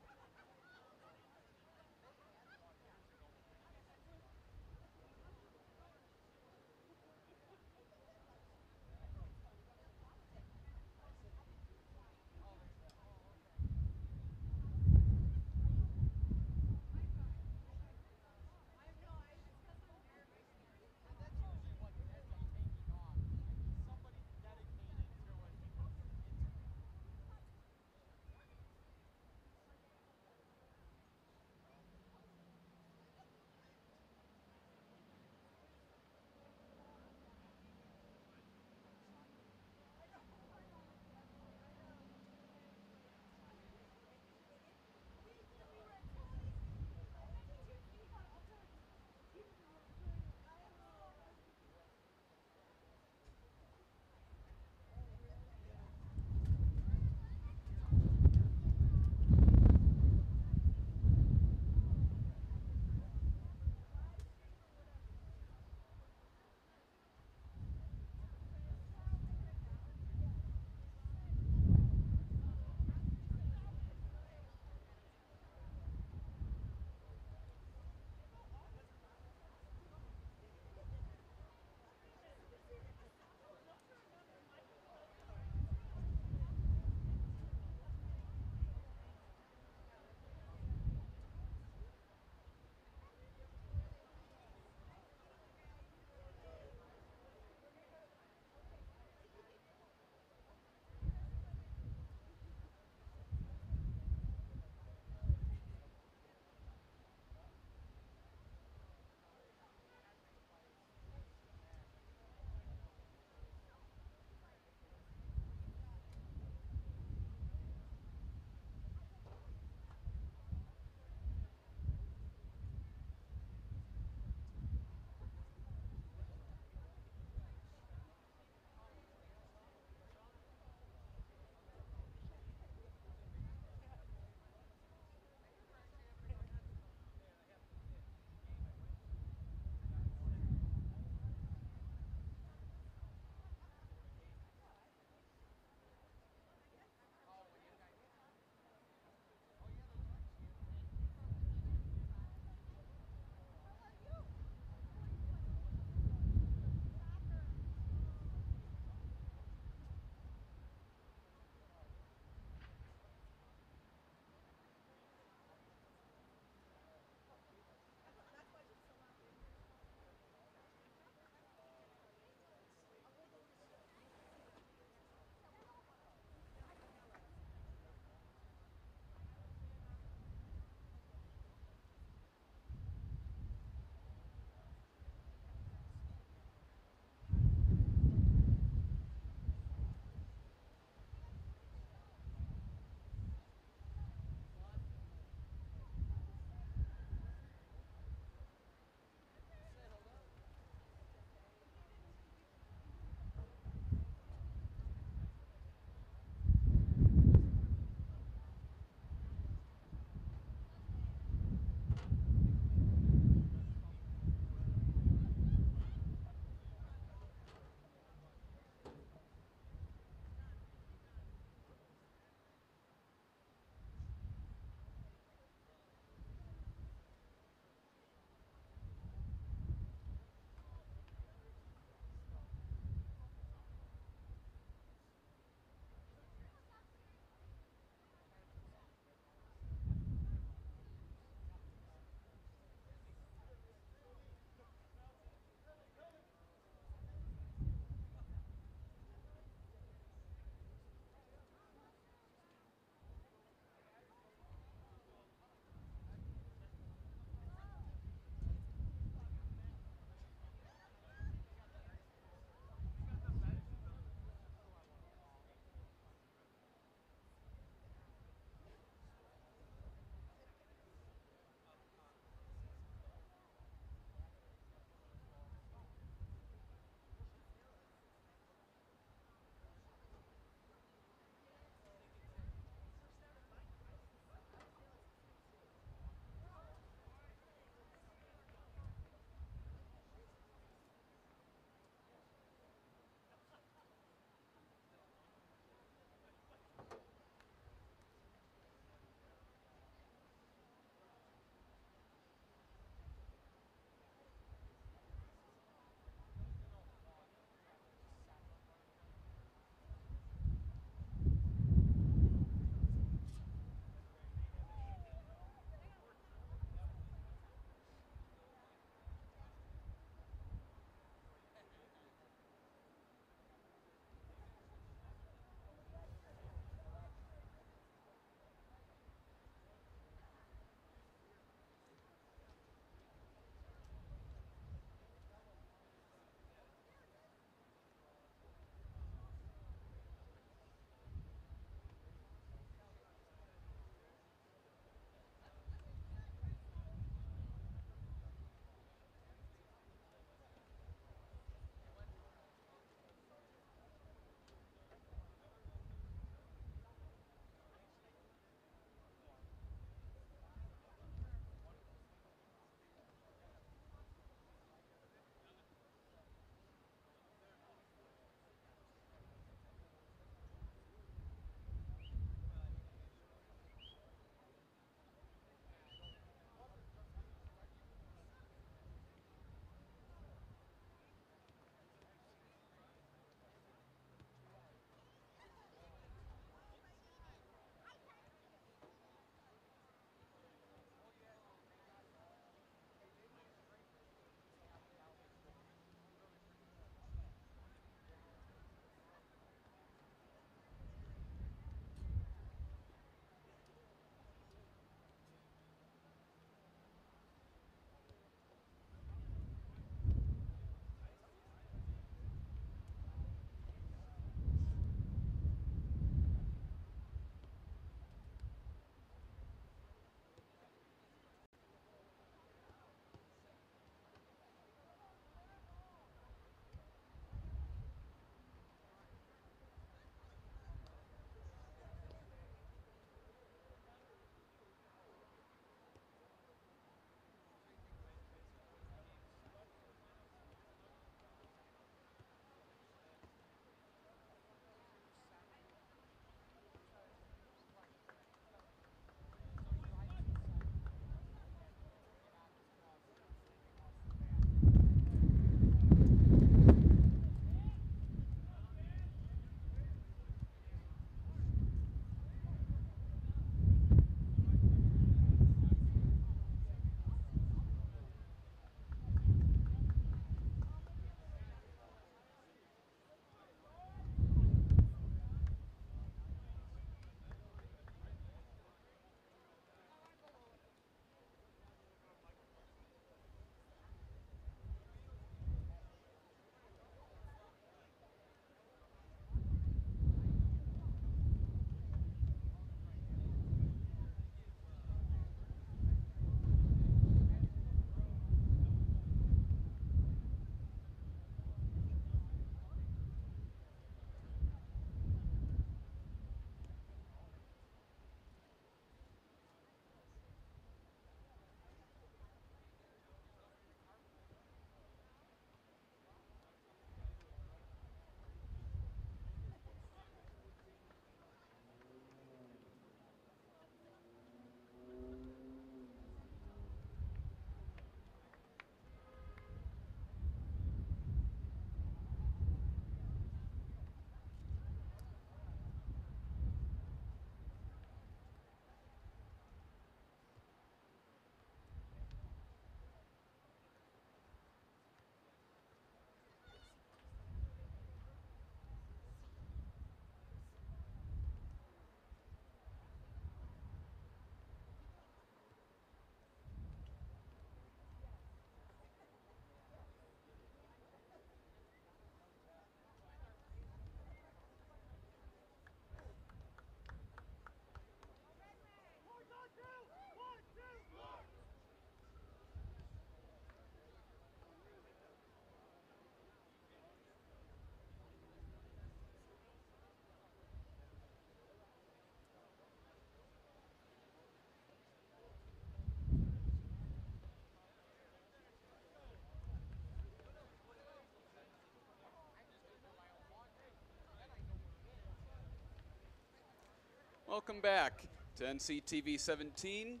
Welcome back to NCTV 17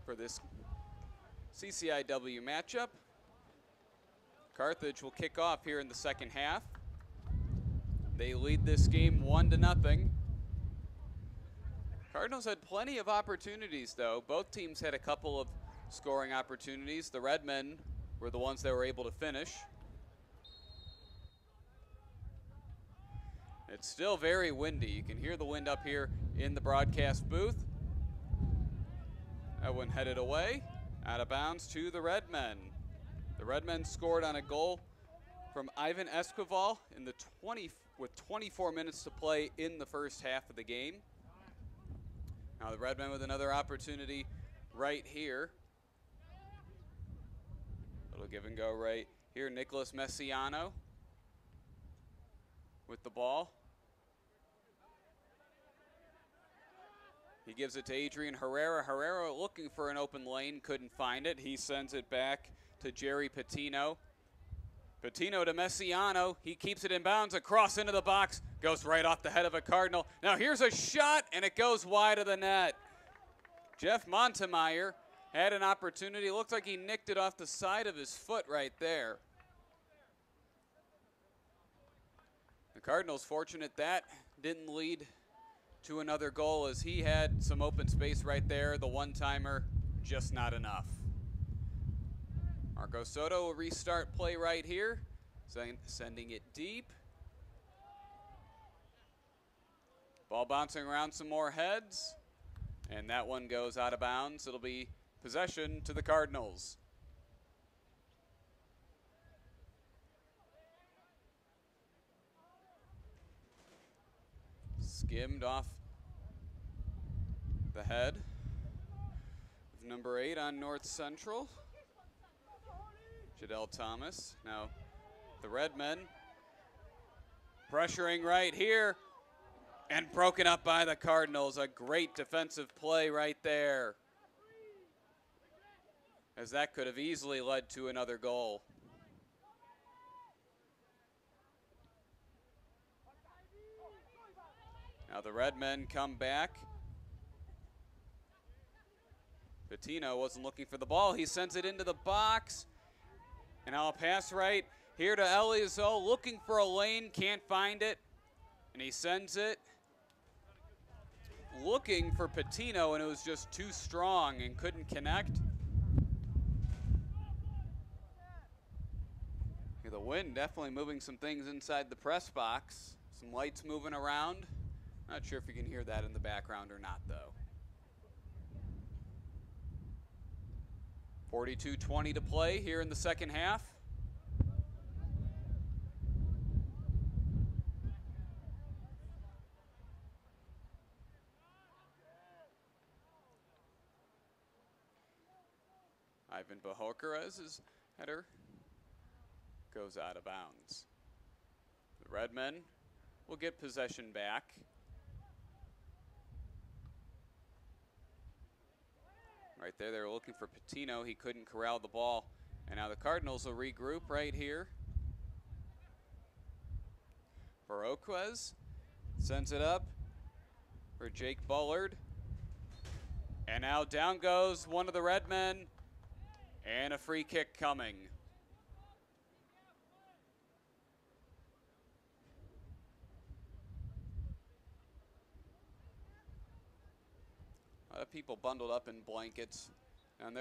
for this CCIW matchup. Carthage will kick off here in the second half. They lead this game 1-0. Cardinals had plenty of opportunities, though. Both teams had a couple of scoring opportunities. The Redmen were the ones that were able to finish. It's still very windy. You can hear the wind up here in the broadcast booth. That one headed away, out of bounds to the Redmen. The Redmen scored on a goal from Ivan Esquivel in the with 24 minutes to play in the first half of the game. Now the Redmen with another opportunity right here. Little give and go right here. Nicholas Messiano with the ball. He gives it to Adrian Herrera. Herrera looking for an open lane, couldn't find it. He sends it back to Jerry Patino. Patino to Messiano. He keeps it in bounds across into the box. Goes right off the head of a Cardinal. Now here's a shot, and it goes wide of the net. Jeff Montemeyer had an opportunity. Looks like he nicked it off the side of his foot right there. The Cardinals fortunate that didn't lead to another goal, as he had some open space right there. The one-timer, just not enough. Marco Soto will restart play right here, sending it deep. Ball bouncing around some more heads, and that one goes out of bounds. It'll be possession to the Cardinals. Skimmed off the head of number 8 on North Central, Jadell Thomas. Now the Redmen pressuring right here and broken up by the Cardinals. A great defensive play right there, as that could have easily led to another goal. Now the Redmen come back. Patino wasn't looking for the ball. He sends it into the box. And I'll pass right here to Eliezo, looking for a lane, can't find it. And he sends it. Looking for Patino, and it was just too strong and couldn't connect. Yeah, the wind definitely moving some things inside the press box. Some lights moving around. Not sure if you can hear that in the background or not, though. 42-20 to play here in the second half. Ivan Bajokarez's header goes out of bounds. The Redmen will get possession back. Right there, they were looking for Patino. He couldn't corral the ball. And now the Cardinals will regroup right here. Baroquez sends it up for Jake Bullard. And now down goes one of the Redmen. And a free kick coming. A lot of people bundled up in blankets, and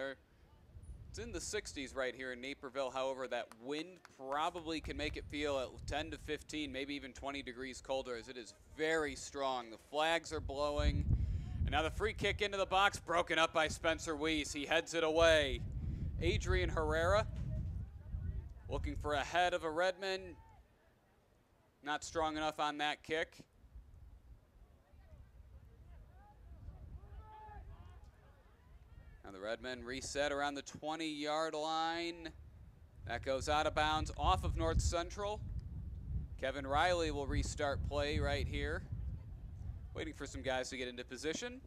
it's in the 60s right here in Naperville. However, that wind probably can make it feel at 10 to 15, maybe even 20 degrees colder, as it is very strong. The flags are blowing, and now the free kick into the box, broken up by Spencer Weiss. He heads it away. Adrian Herrera looking for a head of a Redman. Not strong enough on that kick. Now the Redmen reset around the 20-yard line. That goes out of bounds off of North Central. Kevin Riley will restart play right here. Waiting for some guys to get into position.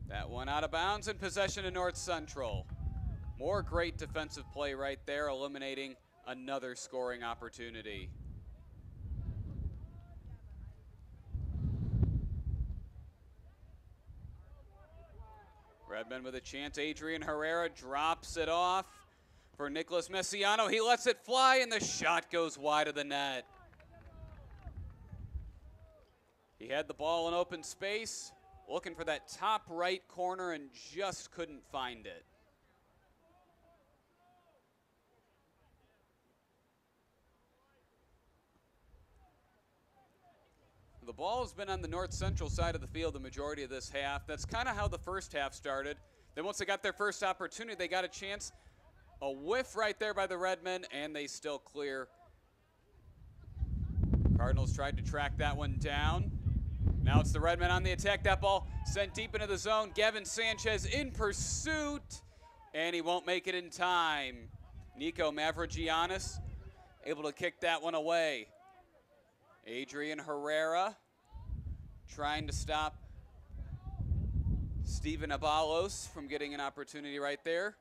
That one out of bounds and possession to North Central. More great defensive play right there, eliminating another scoring opportunity. Redmen with a chance. Adrian Herrera drops it off for Nicholas Messiano. He lets it fly, and the shot goes wide of the net. He had the ball in open space, looking for that top right corner and just couldn't find it. The ball has been on the north central side of the field the majority of this half. That's kind of how the first half started. Then once they got their first opportunity, they got a chance. A whiff right there by the Redmen, and they still clear. Cardinals tried to track that one down. Now it's the Redmen on the attack. That ball sent deep into the zone. Gavin Sanchez in pursuit, and he won't make it in time. Nico Mavrogiannis able to kick that one away. Adrian Herrera trying to stop Steven Abalos from getting an opportunity right there.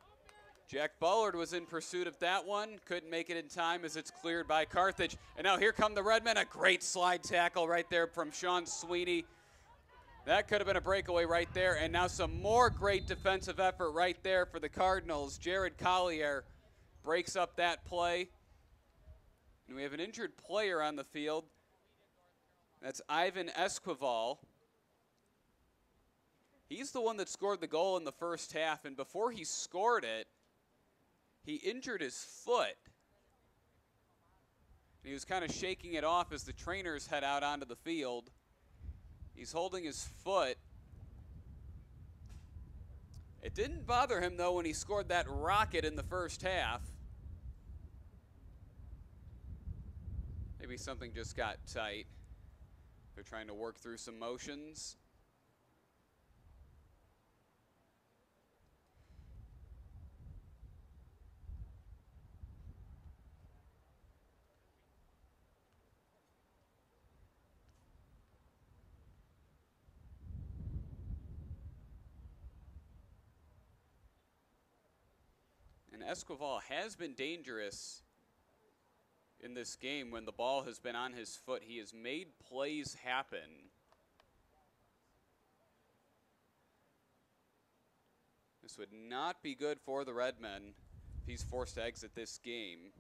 Jack Bullard was in pursuit of that one. Couldn't make it in time as it's cleared by Carthage. And now here come the Redmen. A great slide tackle right there from Sean Sweeney. That could have been a breakaway right there. And now some more great defensive effort right there for the Cardinals. Jared Collier breaks up that play. And we have an injured player on the field. That's Ivan Esquivel. He's the one that scored the goal in the first half, and before he scored it, he injured his foot. He was kind of shaking it off as the trainers head out onto the field. He's holding his foot. It didn't bother him, though, when he scored that rocket in the first half. Maybe something just got tight. They're trying to work through some motions. And Esquivel has been dangerous in this game when the ball has been on his foot. He has made plays happen. This would not be good for the Redmen if he's forced to exit this game.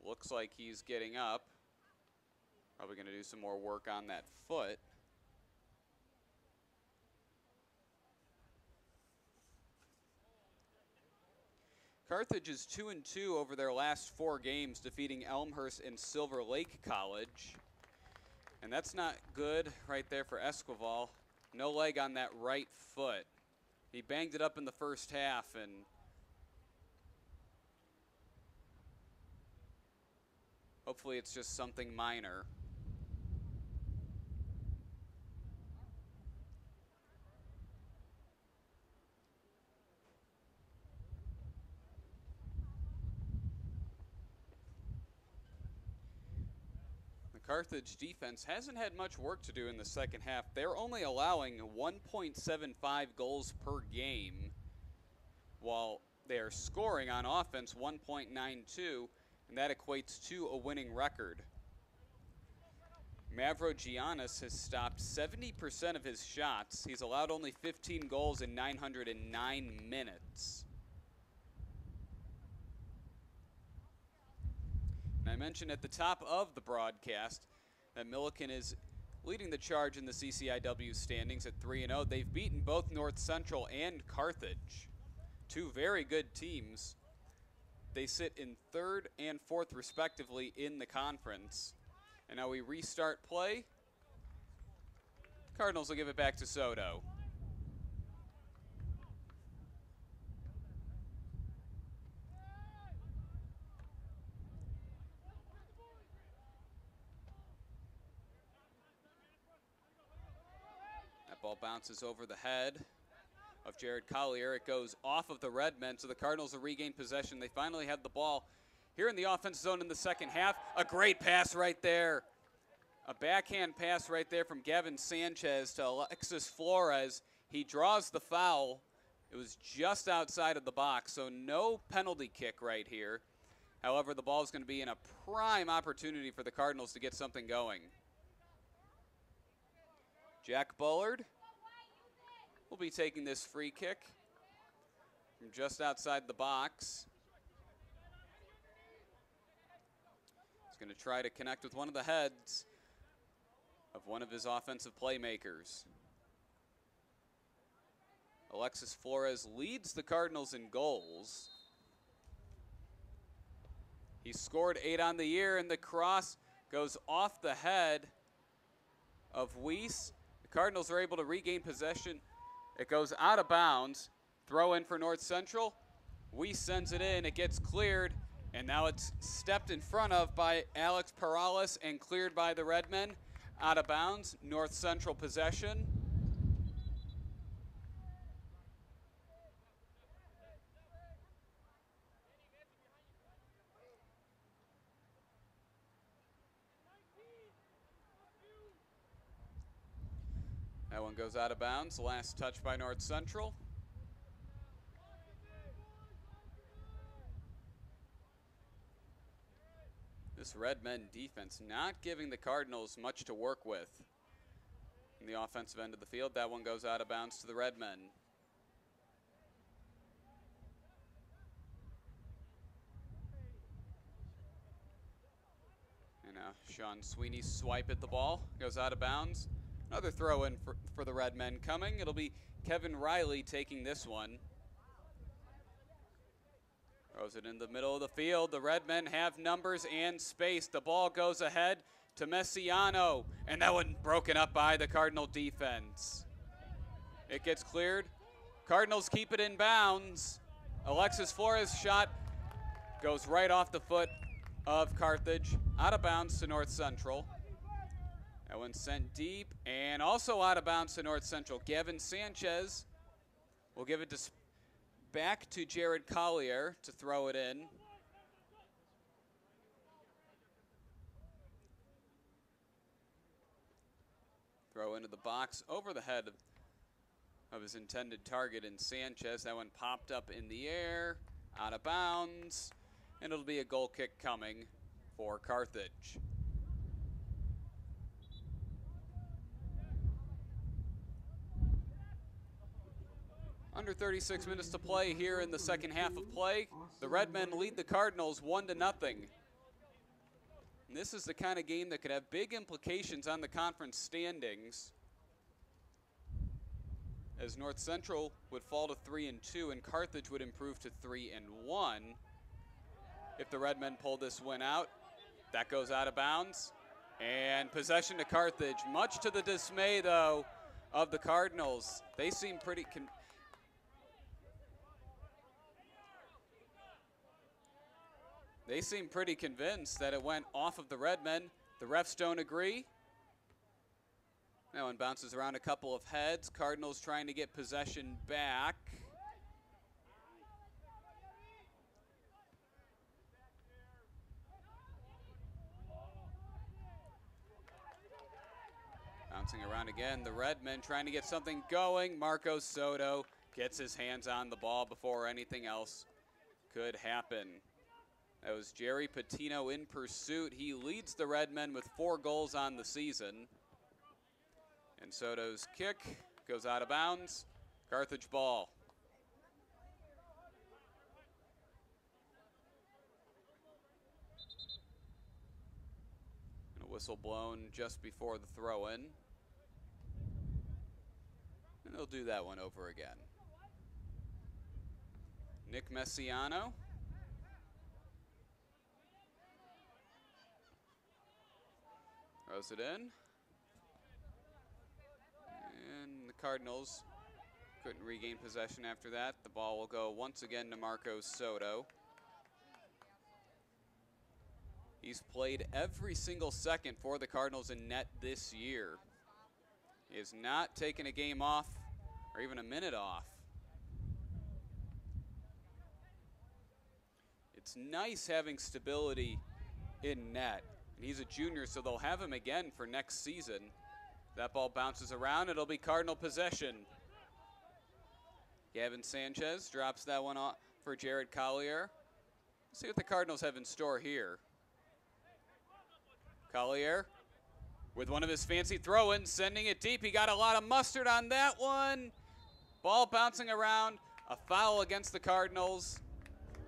Looks like he's getting up. Probably going to do some more work on that foot. Carthage is 2-2 over their last 4 games, defeating Elmhurst and Silver Lake College. And that's not good right there for Esquivel. No leg on that right foot. He banged it up in the first half, and hopefully it's just something minor. The Carthage defense hasn't had much work to do in the second half. They're only allowing 1.75 goals per game, while they are scoring on offense 1.92. And that equates to a winning record. Mavrogiannis has stopped 70% of his shots. He's allowed only 15 goals in 909 minutes. And I mentioned at the top of the broadcast that Milliken is leading the charge in the CCIW standings at 3-0. They've beaten both North Central and Carthage, 2 very good teams. They sit in 3rd and 4th, respectively, in the conference. And now we restart play. Cardinals will give it back to Soto. That ball bounces over the head of Jared Collier. It goes off of the Redmen, so the Cardinals will regain possession. They finally have the ball here in the offense zone in the second half. A great pass right there A backhand pass right there from Gavin Sanchez to Alexis Flores. He draws the foul. It was just outside of the box, so no penalty kick right here. However, the ball is going to be in a prime opportunity for the Cardinals to get something going. Jack Bullard will be taking this free kick from just outside the box. He's going to try to connect with one of the heads of one of his offensive playmakers. Alexis Flores leads the Cardinals in goals. He scored 8 on the year, and the cross goes off the head of Weiss. The Cardinals are able to regain possession. It goes out of bounds. Throw in for North Central. Weiss sends it in. It gets cleared, and now it's stepped in front of by Alex Perales and cleared by the Redmen. Out of bounds, North Central possession. That one goes out of bounds. Last touch by North Central. This Redmen defense not giving the Cardinals much to work with in the offensive end of the field. That one goes out of bounds to the Redmen. And now Sean Sweeney's swipe at the ball goes out of bounds. Another throw in for the Redmen coming. It'll be Kevin Riley taking this one. Throws it in the middle of the field. The Redmen have numbers and space. The ball goes ahead to Messiano, and that one broken up by the Cardinal defense. It gets cleared. Cardinals keep it in bounds. Alexis Flores' shot goes right off the foot of Carthage, out of bounds to North Central. That one sent deep, and also out of bounds to North Central. Gavin Sanchez will give it back to Jared Collier to throw it in. Throw into the box over the head of his intended target in Sanchez. That one popped up in the air, out of bounds, and it'll be a goal kick coming for Carthage. Under 36 minutes to play here in the second half of play. The Redmen lead the Cardinals 1-0. And this is the kind of game that could have big implications on the conference standings, as North Central would fall to 3-2 and Carthage would improve to 3-1 if the Redmen pull this win out. That goes out of bounds, and possession to Carthage, much to the dismay though of the Cardinals. They seem pretty convinced that it went off of the Redmen. The refs don't agree. That one bounces around a couple of heads. Cardinals trying to get possession back. Bouncing around again. The Redmen trying to get something going. Marco Soto gets his hands on the ball before anything else could happen. That was Jerry Patino in pursuit. He leads the Redmen with 4 goals on the season. And Soto's kick goes out of bounds. Carthage ball. And a whistle blown just before the throw-in. And they'll do that one over again. Nick Messiano. Throws it in. And the Cardinals couldn't regain possession after that. The ball will go once again to Marco Soto. He's played every single second for the Cardinals in net this year. He has not taken a game off or even a minute off. It's nice having stability in net. And he's a junior, so they'll have him again for next season. That ball bounces around. It'll be Cardinal possession. Gavin Sanchez drops that one off for Jared Collier. Let's see what the Cardinals have in store here. Collier with one of his fancy throw-ins, sending it deep. He got a lot of mustard on that one. Ball bouncing around. A foul against the Cardinals,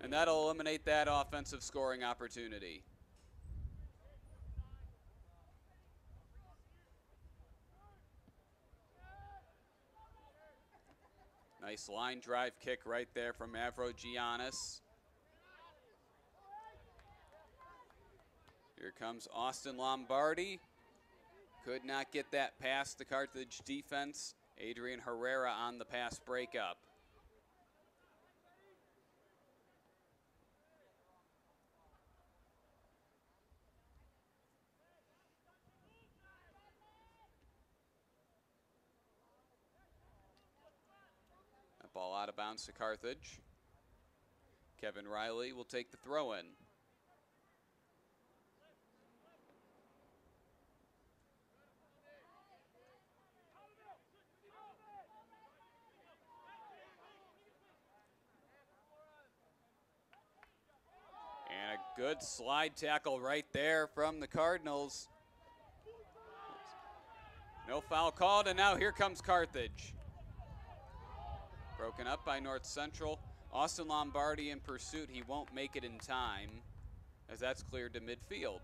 and that'll eliminate that offensive scoring opportunity. Nice line drive kick right there from Mavrogiannis. Here comes Austin Lombardi. Could not get that past the Carthage defense. Adrian Herrera on the pass breakup. That ball out of bounds to Carthage. Kevin Riley will take the throw in. And a good slide tackle right there from the Cardinals. No foul called, and now here comes Carthage. Broken up by North Central. Austin Lombardi in pursuit. He won't make it in time as that's cleared to midfield.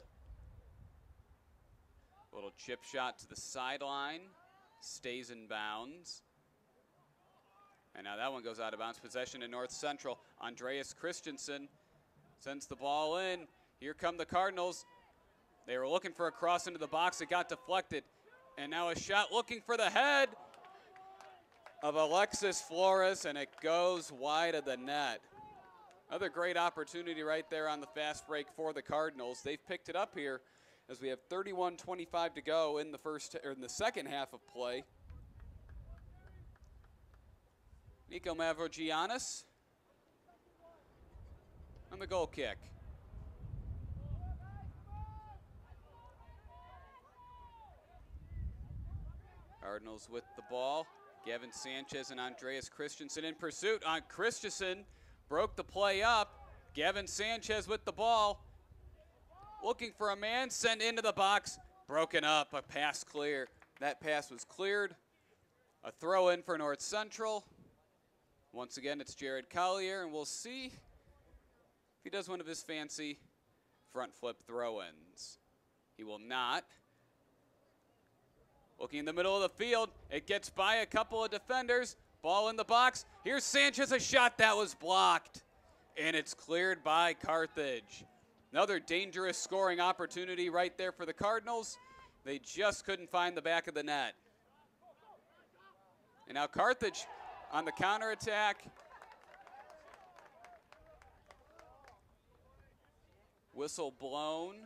A little chip shot to the sideline. Stays in bounds. And now that one goes out of bounds. Possession to North Central. Andreas Christensen sends the ball in. Here come the Cardinals. They were looking for a cross into the box. It got deflected. And now a shot looking for the head of Alexis Flores, and it goes wide of the net. Another great opportunity right there on the fast break for the Cardinals. They've picked it up here as we have 31:25 to go in the second half of play. Nico Mavrogiannis on the goal kick. Cardinals with the ball. Gavin Sanchez and Andreas Christensen in pursuit. On Christensen, broke the play up. Gavin Sanchez with the ball. Looking for a man, sent into the box. Broken up, a pass clear. That pass was cleared. A throw in for North Central. Once again, it's Jared Collier, and we'll see if he does one of his fancy front flip throw-ins. He will not. Looking in the middle of the field, it gets by a couple of defenders. Ball in the box. Here's Sanchez, a shot that was blocked. And it's cleared by Carthage. Another dangerous scoring opportunity right there for the Cardinals. They just couldn't find the back of the net. And now Carthage on the counterattack. Whistle blown.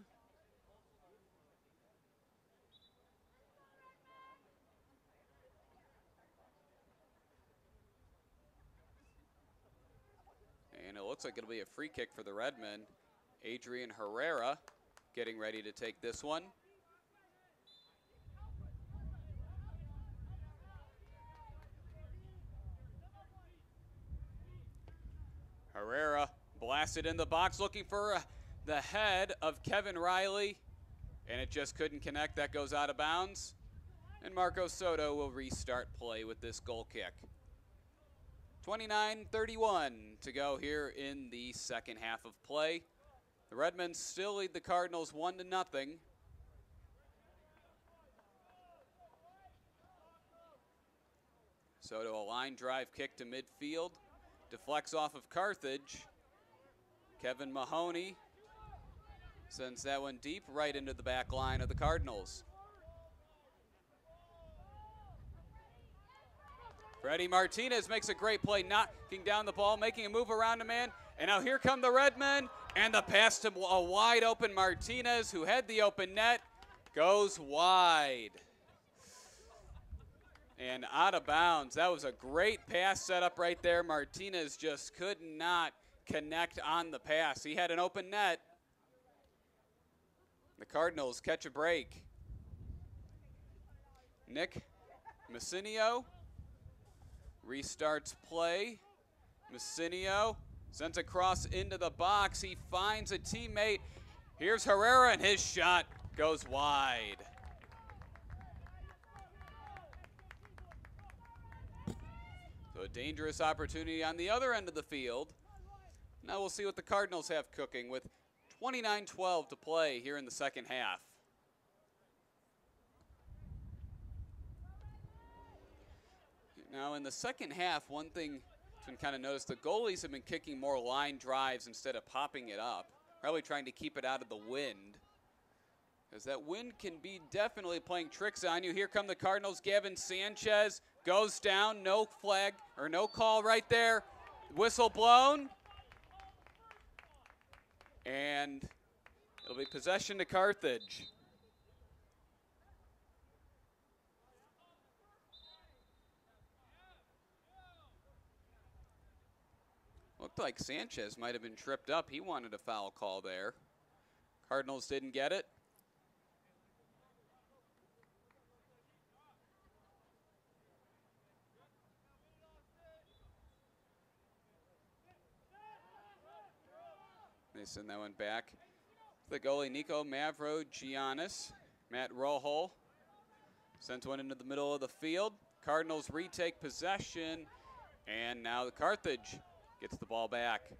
And it looks like it'll be a free kick for the Redmen. Adrian Herrera getting ready to take this one. Herrera blasted in the box looking for the head of Kevin Riley, and it just couldn't connect. That goes out of bounds. And Marco Soto will restart play with this goal kick. 29:31 to go here in the second half of play. The Redmen still lead the Cardinals 1-0. Soto, a line drive kick to midfield. Deflects off of Carthage. Kevin Mahoney sends that one deep right into the back line of the Cardinals. Freddie Martinez makes a great play, knocking down the ball, making a move around a man. And now here come the Redmen, and the pass to a wide open Martinez, who had the open net, goes wide. And out of bounds. That was a great pass setup right there. Martinez just could not connect on the pass. He had an open net. The Cardinals catch a break. Nick Messinio restarts play. Messinio sends a cross into the box. He finds a teammate. Here's Herrera, and his shot goes wide. So a dangerous opportunity on the other end of the field. Now we'll see what the Cardinals have cooking with 29-12 to play here in the second half. Now in the second half, one thing to kind of notice, the goalies have been kicking more line drives instead of popping it up, probably trying to keep it out of the wind, because that wind can be definitely playing tricks on you. Here come the Cardinals. Gavin Sanchez goes down. No flag or no call right there. Whistle blown. And it'll be possession to Carthage. Looked like Sanchez might have been tripped up. He wanted a foul call there. Cardinals didn't get it. They send that one back. The goalie, Nico Mavrogiannis. Matt Rojo sends one into the middle of the field. Cardinals retake possession, and now the Carthage gets the ball back.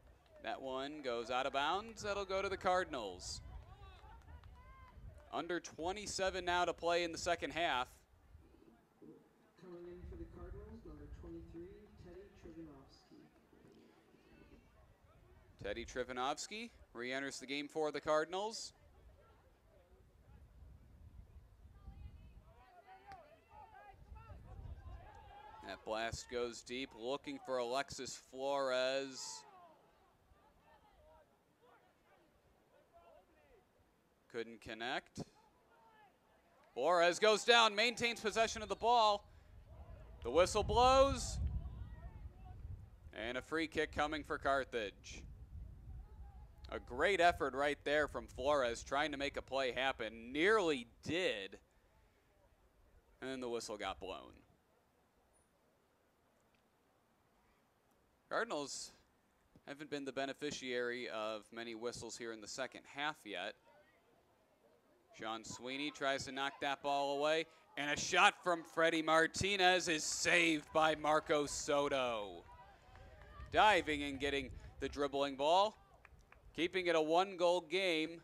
That one goes out of bounds. That'll go to the Cardinals. Under 27 now to play in the second half. Coming in for the Cardinals, number 23, Teddy Trivanovsky. Teddy Trivanovsky re-enters the game for the Cardinals. That blast goes deep, looking for Alexis Flores. Couldn't connect. Flores goes down, maintains possession of the ball. The whistle blows. And a free kick coming for Carthage. A great effort right there from Flores, trying to make a play happen. Nearly did. And then the whistle got blown. Cardinals haven't been the beneficiary of many whistles here in the second half yet. Sean Sweeney tries to knock that ball away, and a shot from Freddie Martinez is saved by Marco Soto. Diving and getting the dribbling ball, keeping it a one-goal game.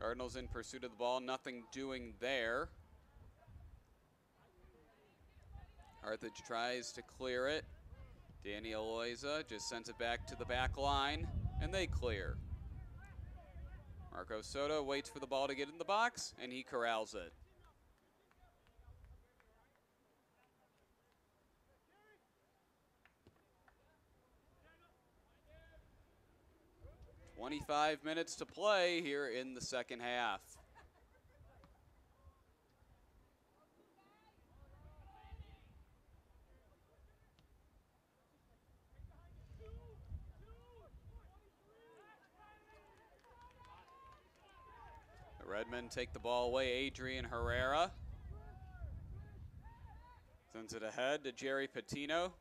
Cardinals in pursuit of the ball, nothing doing there. Carthage tries to clear it. Danny Aloiza just sends it back to the back line, and they clear. Marco Soto waits for the ball to get in the box, and he corrals it. "25 minutes to play here in the second half. The Redmen take the ball away. Adrian Herrera sends it ahead to Jerry Patino.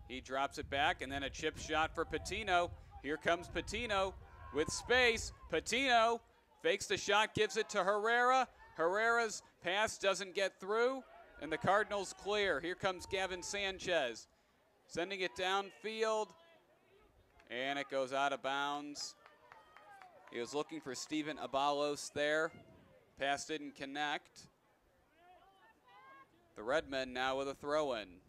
He drops it back, and then a chip shot for Patino. Here comes Patino with space. Patino fakes the shot, gives it to Herrera. Herrera's pass doesn't get through, and the Cardinals clear. Here comes Gavin Sanchez, sending it downfield, and it goes out of bounds. He was looking for Steven Abalos there. Pass didn't connect. The Redmen now with a throw-in.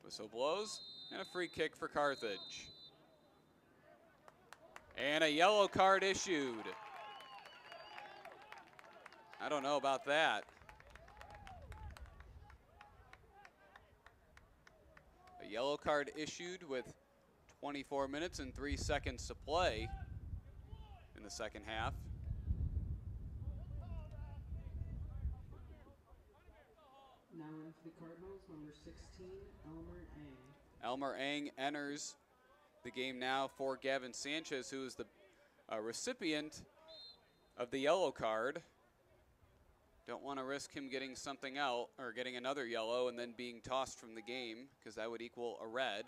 Whistle blows, and a free kick for Carthage. And a yellow card issued. I don't know about that. A yellow card issued with 24 minutes and 3 seconds to play in the second half. Now in for the Cardinals, number 16, Elmer Ang. Elmer Ang enters the game now for Gavin Sanchez, who is the recipient of the yellow card. Don't want to risk him getting something out or getting another yellow and then being tossed from the game, because that would equal a red.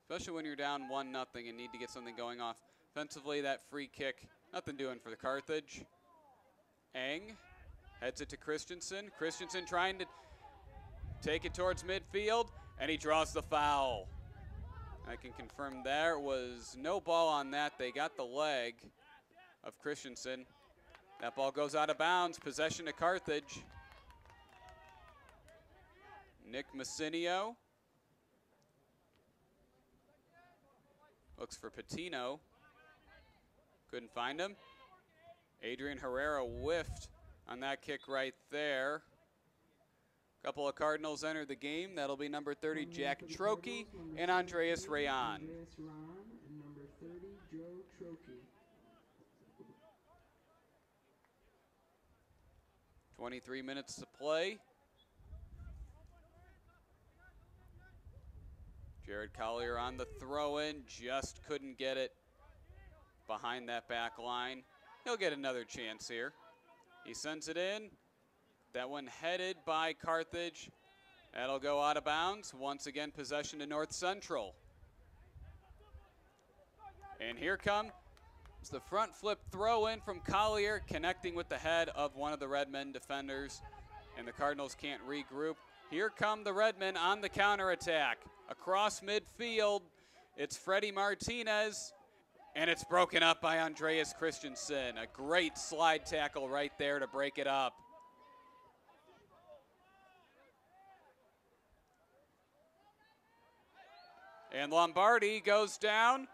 Especially when you're down 1-0 and need to get something going off. Offensively, that free kick, nothing doing for the Carthage. Ang heads it to Christensen. Christensen trying to take it towards midfield, and he draws the foul. I can confirm there was no ball on that. They got the leg of Christensen. That ball goes out of bounds. Possession to Carthage. Nick Massinio looks for Patino. Couldn't find him. Adrian Herrera whiffed on that kick right there. Couple of Cardinals enter the game. That'll be number 30, Jack Trokey, and Andreas Rayon. Andreas Rayon and number 30, Joe Trokey. 23 minutes to play. Jared Collier on the throw-in, just couldn't get it behind that back line. He'll get another chance here. He sends it in. That one headed by Carthage. That'll go out of bounds. Once again, possession to North Central. And here comes the front flip throw in from Collier, connecting with the head of one of the Redmen defenders. And the Cardinals can't regroup. Here come the Redmen on the counterattack. Across midfield, it's Freddie Martinez. And it's broken up by Andreas Christensen. A great slide tackle right there to break it up. And Lombardi goes down.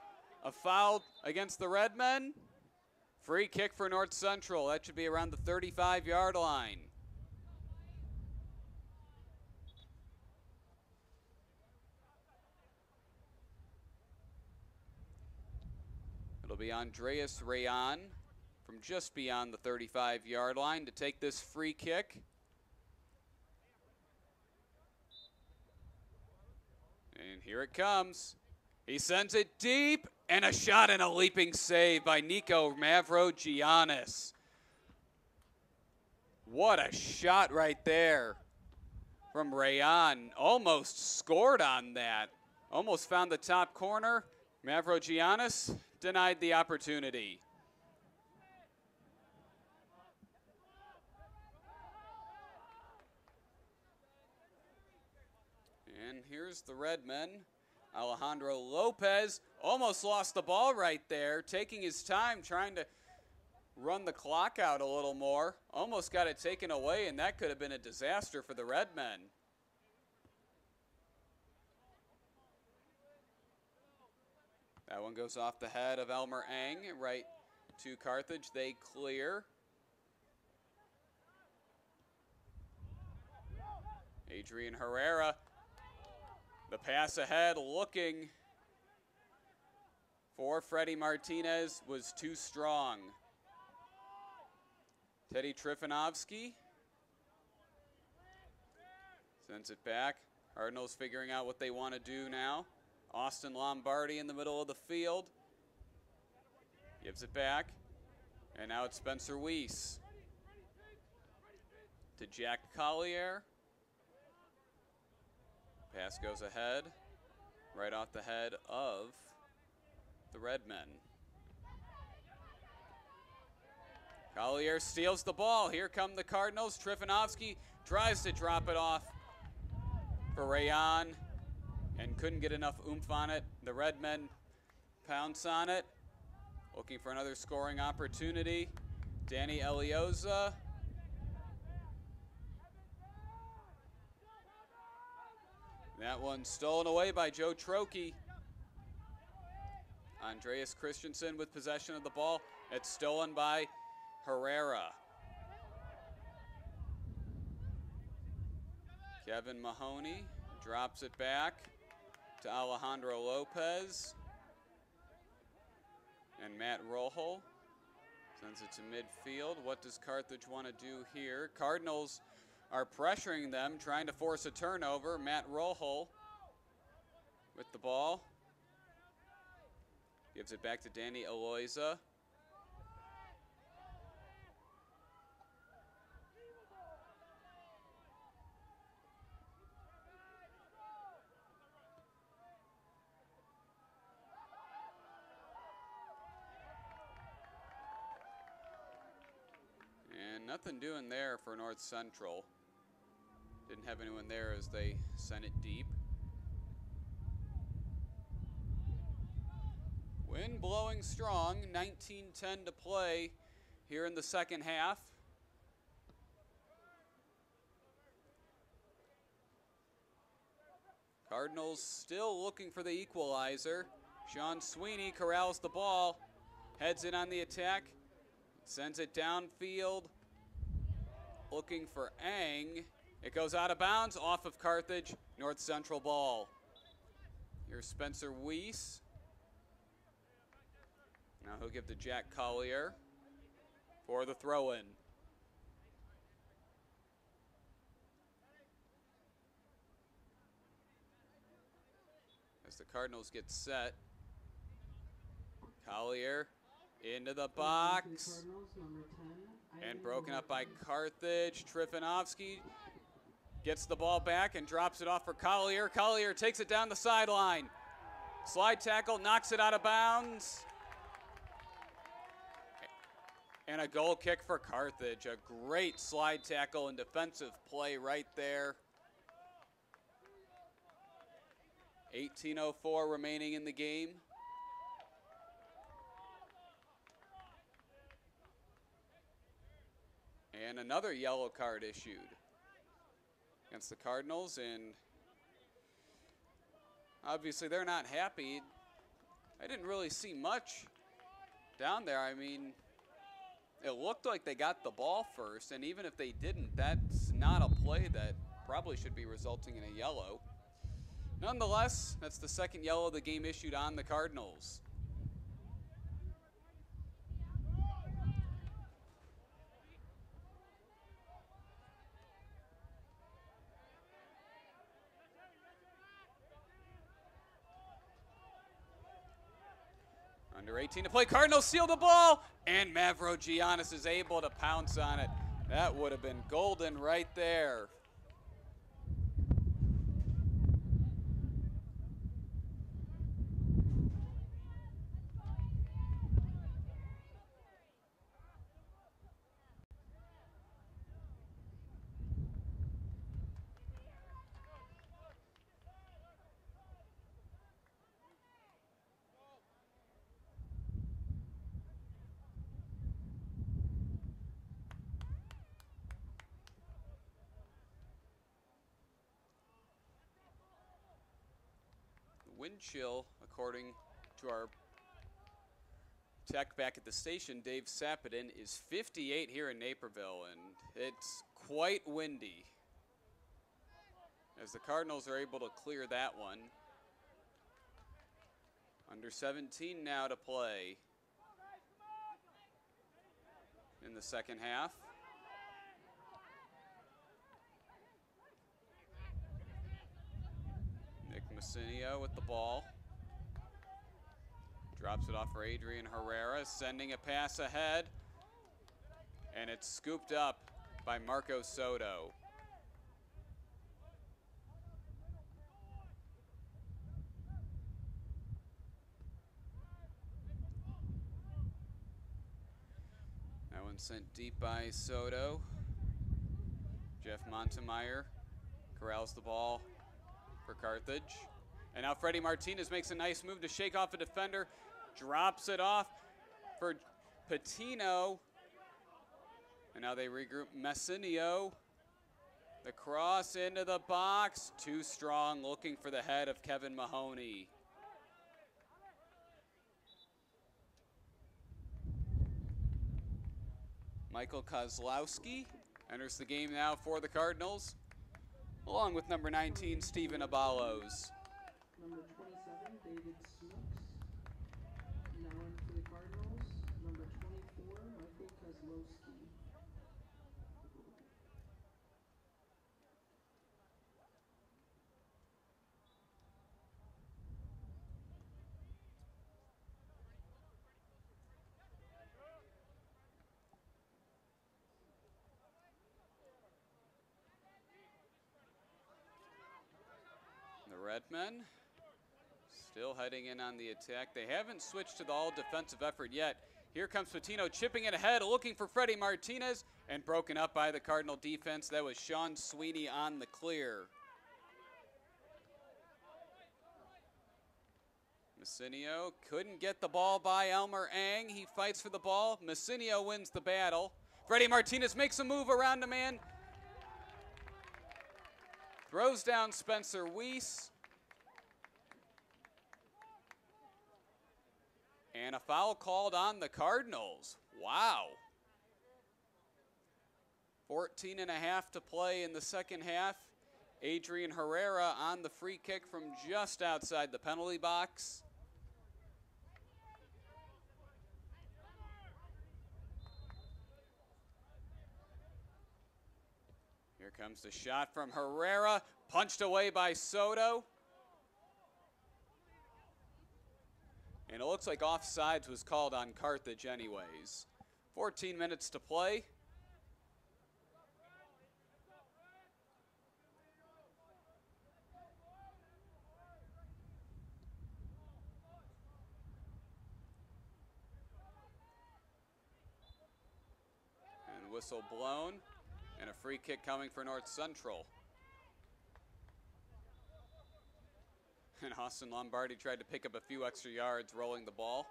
A foul against the Redmen. Free kick for North Central. That should be around the 35-yard line. It'll be Andreas Rayon from just beyond the 35-yard line to take this free kick. And here it comes. He sends it deep, and a shot and a leaping save by Nico Mavrogiannis. What a shot right there from Rayon. Almost scored on that. Almost found the top corner. Mavrogiannis denied the opportunity. And here's the Redmen. Alejandro Lopez almost lost the ball right there, taking his time trying to run the clock out a little more. Almost got it taken away, and that could have been a disaster for the Redmen. That one goes off the head of Elmer Ang, right to Carthage. They clear. Adrian Herrera, the pass ahead, looking for Freddie Martinez, was too strong. Teddy Trifanovsky sends it back. Cardinals figuring out what they want to do now. Austin Lombardi in the middle of the field. Gives it back. And now it's Spencer Weiss to Jack Collier. Pass goes ahead, right off the head of the Redmen. Collier steals the ball. Here come the Cardinals. Trifanovsky tries to drop it off for Rayon and couldn't get enough oomph on it. The Redmen pounce on it, looking for another scoring opportunity. Danny Elioza. That one stolen away by Joe Trokey. Andreas Christensen with possession of the ball. It's stolen by Herrera. Kevin Mahoney drops it back to Alejandro Lopez. And Matt Rojo sends it to midfield. What does Carthage want to do here? Cardinals are pressuring them, trying to force a turnover. Matt Rohol with the ball. Gives it back to Danny Eloisa. And nothing doing there for North Central. Didn't have anyone there as they sent it deep. Wind blowing strong, 19:10 to play here in the second half. Cardinals still looking for the equalizer. Sean Sweeney corrals the ball, heads in on the attack, sends it downfield, looking for Ang. It goes out of bounds, off of Carthage, North Central ball. Here's Spencer Weiss. Now he'll give to Jack Collier for the throw-in. As the Cardinals get set, Collier into the box. And broken up by Carthage. Trifanovsky gets the ball back and drops it off for Collier. Collier takes it down the sideline. Slide tackle, knocks it out of bounds. And a goal kick for Carthage. A great slide tackle and defensive play right there. 18:04 remaining in the game. And another yellow card issued against the Cardinals, and obviously they're not happy. I didn't really see much down there. I mean, it looked like they got the ball first, and even if they didn't, that's not a play that probably should be resulting in a yellow. Nonetheless, that's the second yellow of the game issued on the Cardinals. Under 18 to play. Cardinals seal the ball, and Mavrogiannis is able to pounce on it. That would have been golden right there. Wind chill, according to our tech back at the station, Dave Sapadin, is 58 here in Naperville, and it's quite windy as the Cardinals are able to clear that one. Under 17 now to play in the second half. Messinio with the ball. Drops it off for Adrian Herrera, sending a pass ahead. And it's scooped up by Marco Soto. That one sent deep by Soto. Jeff Montemeyer corrals the ball for Carthage. And now Freddie Martinez makes a nice move to shake off a defender. Drops it off for Patino. And now they regroup. Messinio. The cross into the box. Too strong, looking for the head of Kevin Mahoney. Michael Kozlowski enters the game now for the Cardinals, along with number 19, Steven Abalos. Number 27, David Snooks. Now in for the Cardinals, number 24, Michael Kozlowski. Redmen still heading in on the attack. They haven't switched to the all-defensive effort yet. Here comes Patino chipping it ahead, looking for Freddie Martinez, and broken up by the Cardinal defense. That was Sean Sweeney on the clear. Messinio couldn't get the ball by Elmer Ang. He fights for the ball. Messinio wins the battle. Freddie Martinez makes a move around a man. Throws down Spencer Weiss. And a foul called on the Cardinals. Wow. 14 and a half to play in the second half. Adrian Herrera on the free kick from just outside the penalty box. Here comes the shot from Herrera, punched away by Soto. And it looks like offsides was called on Carthage anyways. 14 minutes to play. And whistle blown. And a free kick coming for North Central. And Austin Lombardi tried to pick up a few extra yards rolling the ball.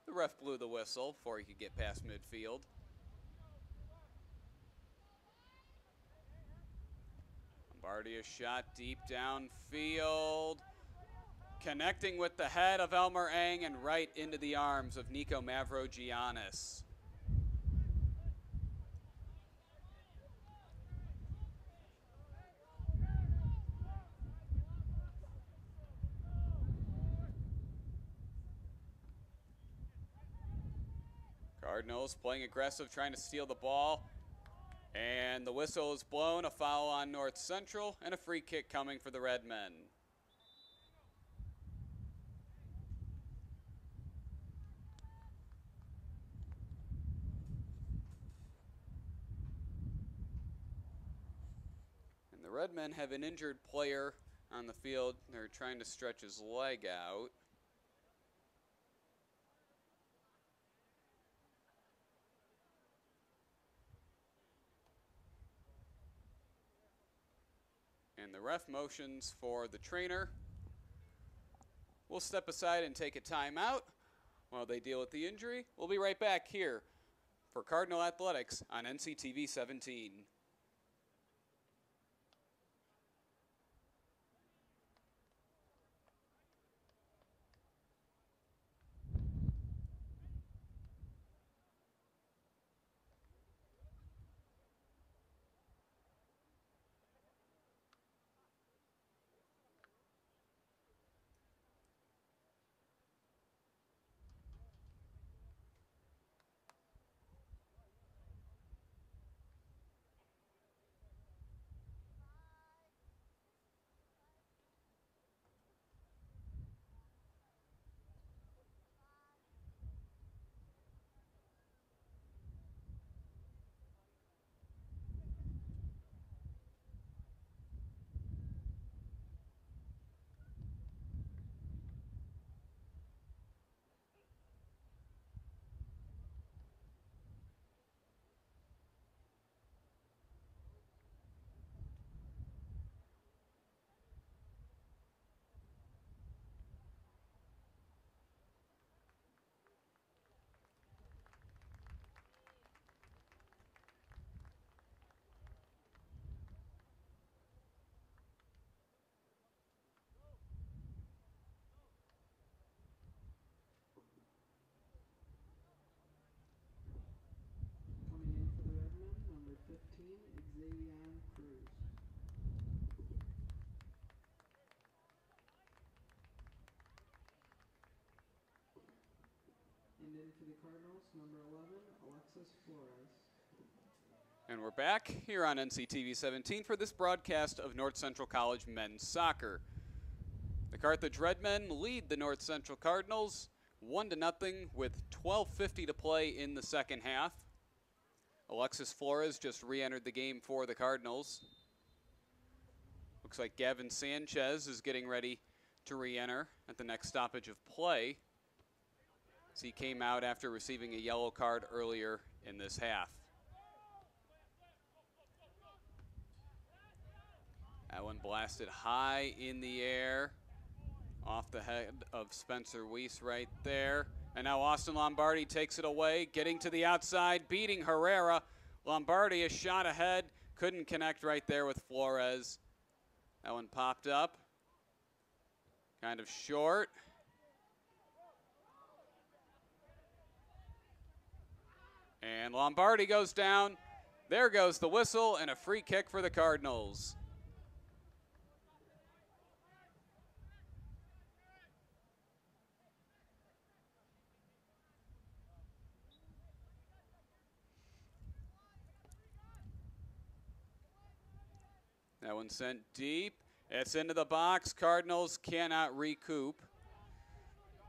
The ref blew the whistle before he could get past midfield. Lombardi a shot deep downfield. Connecting with the head of Elmer Ang and right into the arms of Nico Mavrogiannis. Cardinals playing aggressive, trying to steal the ball. And the whistle is blown, a foul on North Central, and a free kick coming for the Redmen. And the Redmen have an injured player on the field. They're trying to stretch his leg out. And the ref motions for the trainer. We'll step aside and take a timeout while they deal with the injury. We'll be right back here for Cardinal Athletics on NCTV 17. And in for the Cardinals, number 11, Alexis Flores. And we're back here on NCTV 17 for this broadcast of North Central College men's soccer. The Carthage Redmen lead the North Central Cardinals 1-0 with 12:50 to play in the second half. Alexis Flores just re-entered the game for the Cardinals. We'll Looks like Gavin Sanchez is getting ready to re-enter at the next stoppage of play, as he came out after receiving a yellow card earlier in this half. That one blasted high in the air, off the head of Spencer Weiss right there. And now Austin Lombardi takes it away, getting to the outside, beating Herrera. Lombardi a shot ahead, couldn't connect right there with Flores. That one popped up, kind of short. And Lombardi goes down. There goes the whistle and a free kick for the Cardinals. That one sent deep. It's into the box. Cardinals cannot recoup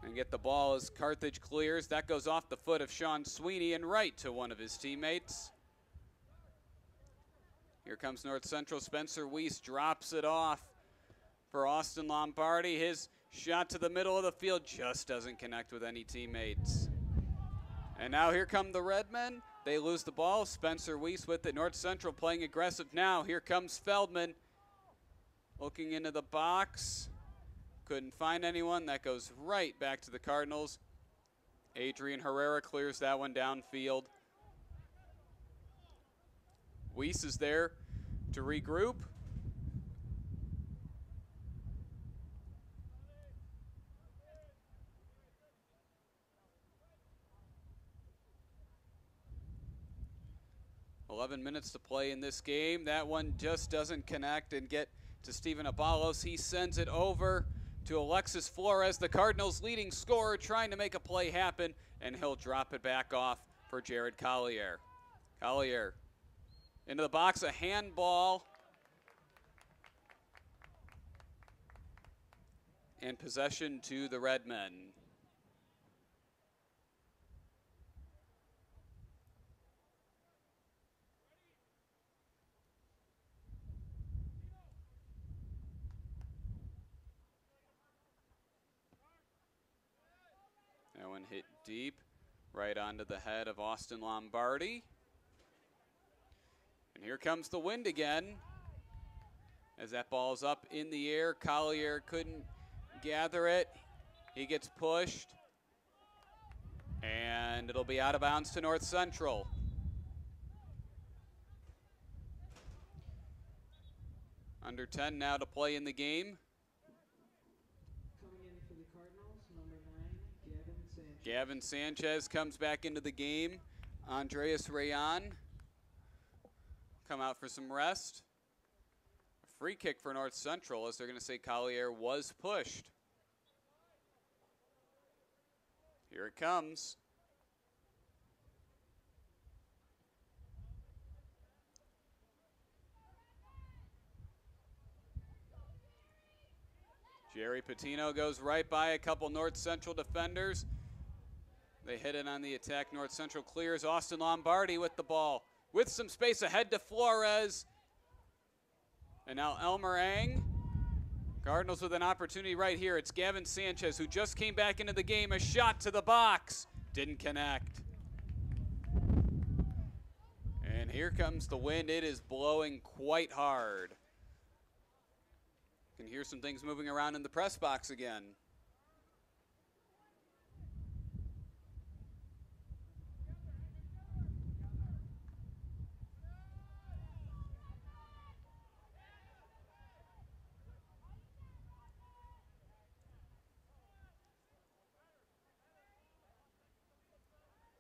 and get the ball as Carthage clears. That goes off the foot of Sean Sweeney and right to one of his teammates. Here comes North Central. Spencer Weiss drops it off for Austin Lombardi. His shot to the middle of the field just doesn't connect with any teammates. And now here come the Redmen. They lose the ball. Spencer Weiss with it. North Central playing aggressive now. Here comes Feldman looking into the box. Couldn't find anyone. That goes right back to the Cardinals. Adrian Herrera clears that one downfield. Weiss is there to regroup. .11 minutes to play in this game. That one just doesn't connect and get to Steven Abalos. He sends it over to Alexis Flores, the Cardinals' leading scorer, trying to make a play happen, and he'll drop it back off for Jared Collier. Collier into the box, a handball. And possession to the Redmen. That one hit deep, right onto the head of Austin Lombardi. And here comes the wind again. As that ball's up in the air, Collier couldn't gather it. He gets pushed. And it'll be out of bounds to North Central. Under 10 now to play in the game. Coming in for the Cardinals, number 9, Gavin Sanchez. Gavin Sanchez comes back into the game. Andreas Rayon come out for some rest. A free kick for North Central, as they're going to say Collier was pushed. Here it comes. Jerry Patino goes right by a couple North Central defenders. They hit it on the attack. North Central clears. Austin Lombardi with the ball. With some space ahead to Flores. And now Elmer Ang. Cardinals with an opportunity right here. It's Gavin Sanchez, who just came back into the game. A shot to the box. Didn't connect. And here comes the wind. It is blowing quite hard. Can hear some things moving around in the press box again.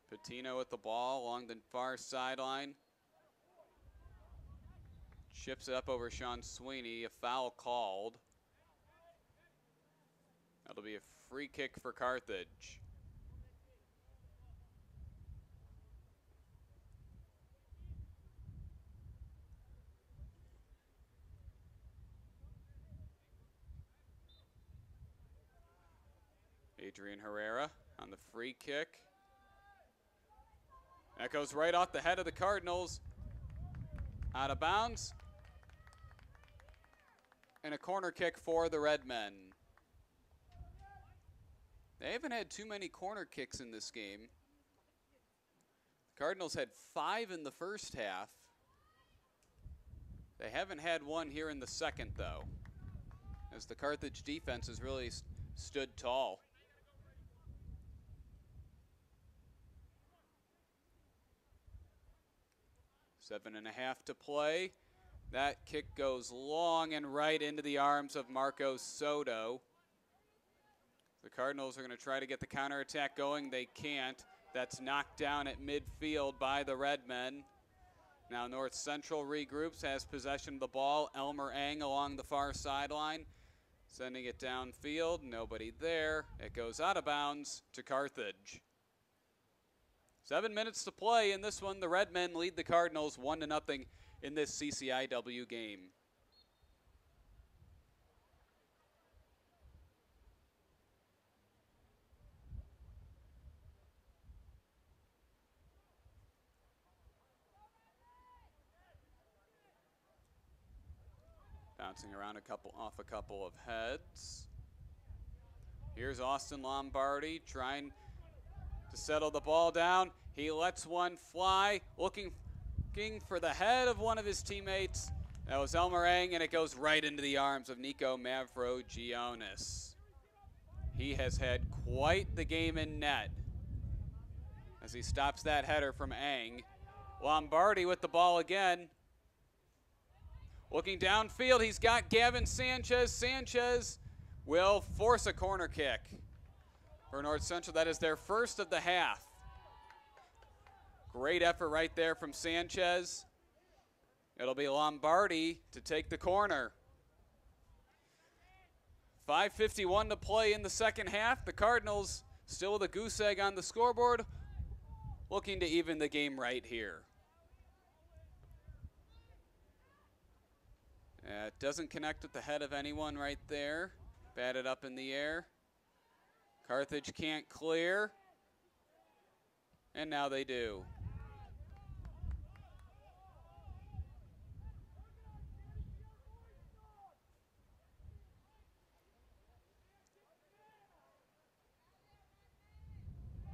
Patino with the ball along the far sideline. Chips it up over Sean Sweeney. A foul called. That'll be a free kick for Carthage. Adrian Herrera on the free kick. That goes right off the head of the Cardinals. Out of bounds. and a corner kick for the Redmen. They haven't had too many corner kicks in this game. The Cardinals had 5 in the first half. They haven't had one here in the second, though, as the Carthage defense has really stood tall. Seven and a half to play. That kick goes long and right into the arms of Marco Soto. The Cardinals are going to try to get the counterattack going. They can't. That's knocked down at midfield by the Redmen. Now North Central regroups, has possession of the ball. Elmer Eng along the far sideline, sending it downfield. Nobody there. It goes out of bounds to Carthage. 7 minutes to play in this one. The Redmen lead the Cardinals 1-0 in this CCIW game. Bouncing around off a couple of heads. Here's Austin Lombardi trying to settle the ball down. He lets one fly, looking for the head of one of his teammates. That was Elmer Eng, and it goes right into the arms of Nico Mavrogionis. He has had quite the game in net as he stops that header from Eng. Lombardi with the ball again. Looking downfield, he's got Gavin Sanchez. Sanchez will force a corner kick for North Central. That is their first of the half. Great effort right there from Sanchez. It'll be Lombardi to take the corner. 5:51 to play in the second half. The Cardinals still with a goose egg on the scoreboard, looking to even the game right here. It doesn't connect with the head of anyone right there. Batted up in the air. Carthage can't clear. And now they do.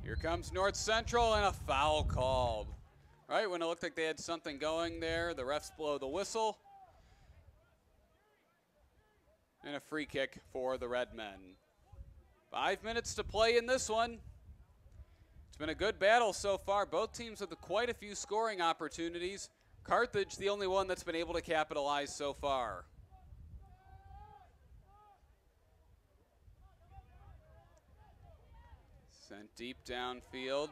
Here comes North Central, and a foul called. Right when it looked like they had something going there, the refs blow the whistle. And a free kick for the Redmen. 5 minutes to play in this one. It's been a good battle so far. Both teams with quite a few scoring opportunities. Carthage, the only one that's been able to capitalize so far. Sent deep downfield.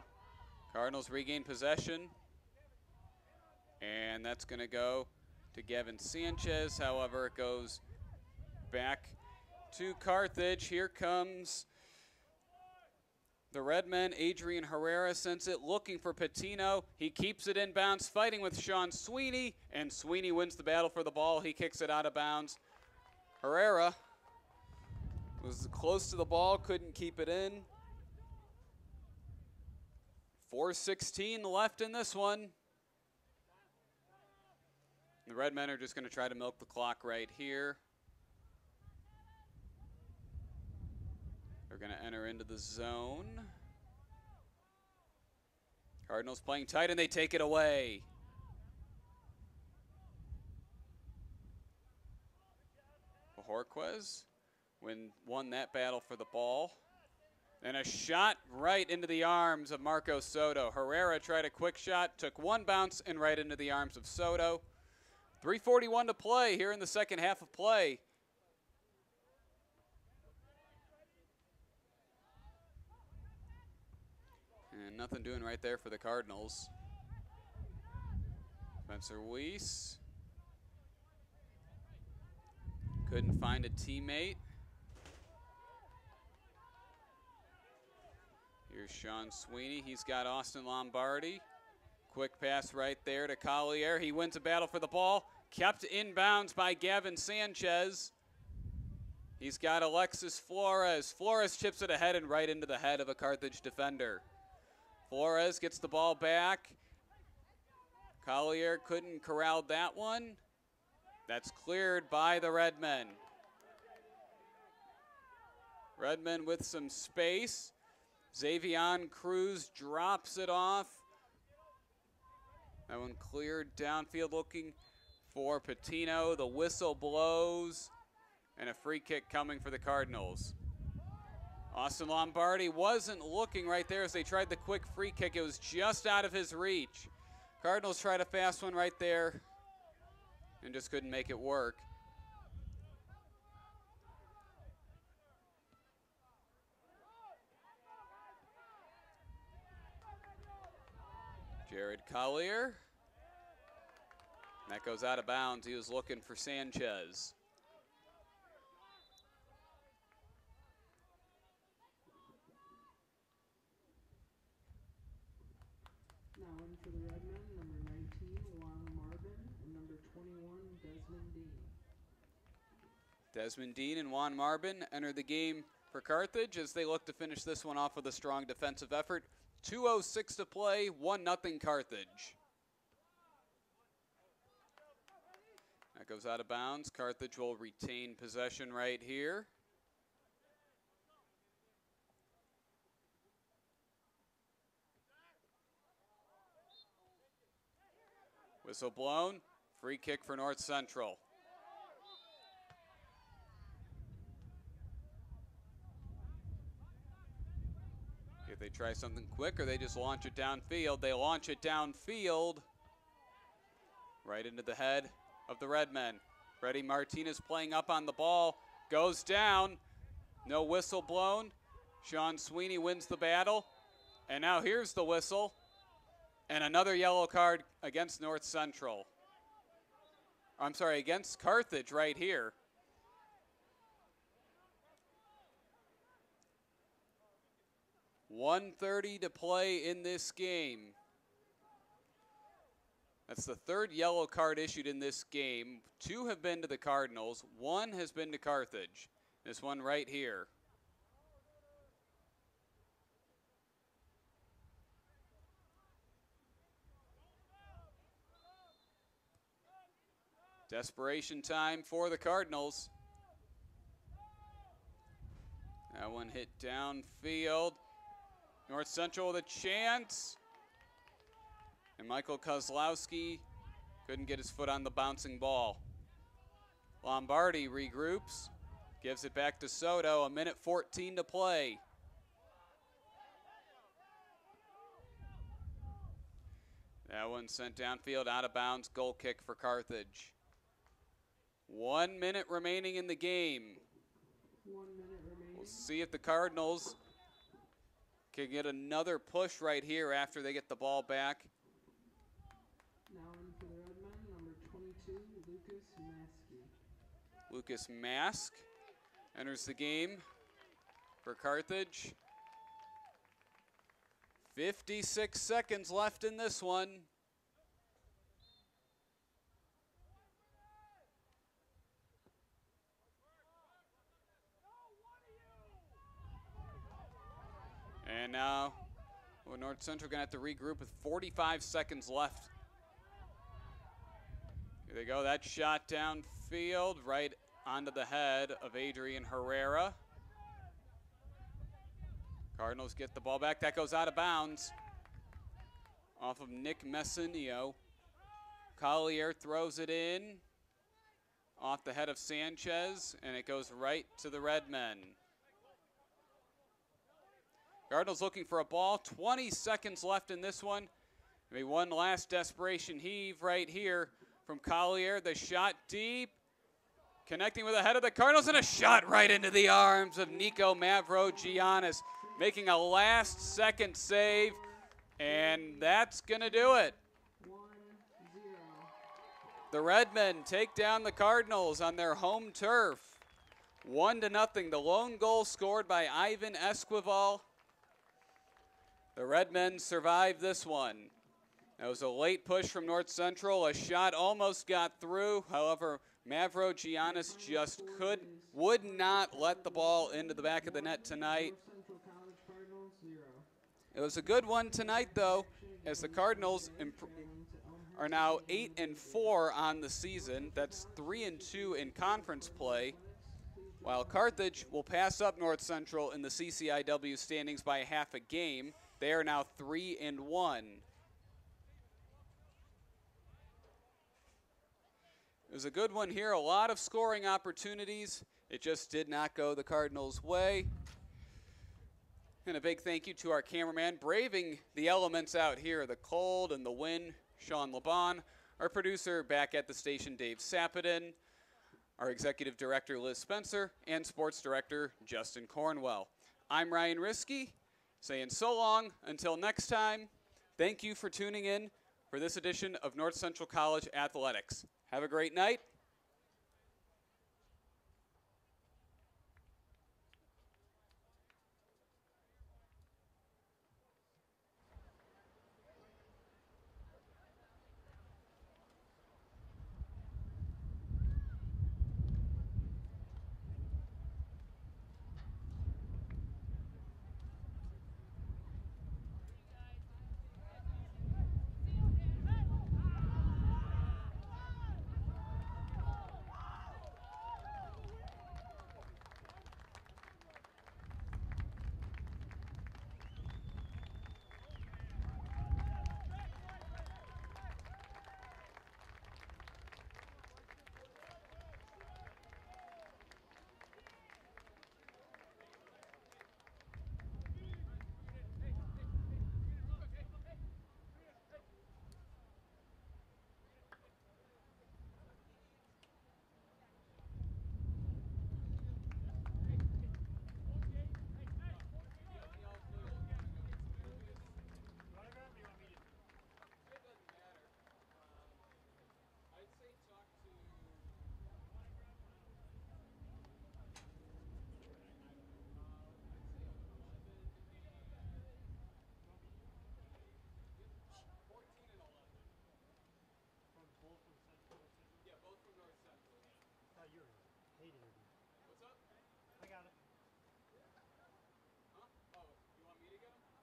Cardinals regain possession. And that's going to go to Gavin Sanchez. However, it goes back to Carthage. Here comes the Redmen. Adrian Herrera sends it looking for Patino. He keeps it in bounds, fighting with Sean Sweeney, and Sweeney wins the battle for the ball. He kicks it out of bounds. Herrera was close to the ball, couldn't keep it in. 4:16 left in this one. The Redmen are just going to try to milk the clock right here. They're going to enter into the zone. Cardinals playing tight, and they take it away. Bojorquez won that battle for the ball. And a shot right into the arms of Marco Soto. Herrera tried a quick shot, took one bounce, and right into the arms of Soto. 3:41 to play here in the second half of play. And nothing doing right there for the Cardinals. Spencer Weiss couldn't find a teammate. Here's Sean Sweeney. He's got Austin Lombardi. Quick pass right there to Collier. He wins a battle for the ball. Kept in bounds by Gavin Sanchez. He's got Alexis Flores. Flores chips it ahead and right into the head of a Carthage defender. Flores gets the ball back. Collier couldn't corral that one. That's cleared by the Redmen. Redmen with some space. Xavion Cruz drops it off. That one cleared downfield, looking for Patino. The whistle blows, and a free kick coming for the Cardinals. Austin Lombardi wasn't looking right there as they tried the quick free kick. It was just out of his reach. Cardinals tried a fast one right there and just couldn't make it work. Jared Collier. That goes out of bounds. He was looking for Sanchez. Now in for the Redmen, number 19, Juan Marvin, and number 21, Desmond Dean. Desmond Dean and Juan Marvin enter the game for Carthage as they look to finish this one off with a strong defensive effort. 2:06 to play, 1-0 Carthage. That goes out of bounds. Carthage will retain possession right here. Whistle blown. Free kick for North Central. If they try something quick or they just launch it downfield, they launch it downfield right into the head of the Redmen. Freddie Martinez playing up on the ball, goes down, no whistle blown. Sean Sweeney wins the battle, and now here's the whistle, and another yellow card against North Central. I'm sorry, against Carthage right here. .130 to play in this game. That's the third yellow card issued in this game. 2 have been to the Cardinals. 1 has been to Carthage. This one right here. Desperation time for the Cardinals. That one hit downfield. North Central with a chance. And Michael Kozlowski couldn't get his foot on the bouncing ball. Lombardi regroups, gives it back to Soto, 1:14 to play. That one sent downfield, out of bounds, goal kick for Carthage. 1 minute remaining in the game. 1 minute remaining. We'll see if the Cardinals can get another push right here after they get the ball back. Now in for the Redmen, number 22, Lucas Maskey. Lucas Mask enters the game for Carthage. 56 seconds left in this one. And now, North Central going to have to regroup with 45 seconds left. Here they go, that shot downfield, right onto the head of Adrian Herrera. Cardinals get the ball back, that goes out of bounds. Off of Nick Messinio. Collier throws it in, off the head of Sanchez, and it goes right to the Redmen. Cardinals looking for a ball, 20 seconds left in this one. Maybe one last desperation heave right here from Collier. The shot deep, connecting with the head of the Cardinals, and a shot right into the arms of Nico Mavrogiannis, making a last-second save, and that's going to do it. 1-0. The Redmen take down the Cardinals on their home turf, 1-0. The lone goal scored by Ivan Esquivel. The Redmen survived this one. That was a late push from North Central. A shot almost got through. However, Mavrogiannis just would not let the ball into the back of the net tonight. North Central College Cardinals, 0. It was a good one tonight, though, as the Cardinals are now 8-4 on the season. That's 3-2 in conference play. While Carthage will pass up North Central in the CCIW standings by half a game, they are now 3-1. It was a good one here, a lot of scoring opportunities. It just did not go the Cardinals' way. And a big thank you to our cameraman, braving the elements out here, the cold and the wind, Sean Laban. Our producer back at the station, Dave Sapadin. Our executive director, Liz Spencer, and sports director, Justin Cornwell. I'm Ryan Riskey, saying so long until next time. Thank you for tuning in for this edition of North Central College Athletics. Have a great night.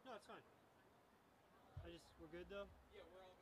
No, it's fine. We're good though? Yeah, we're all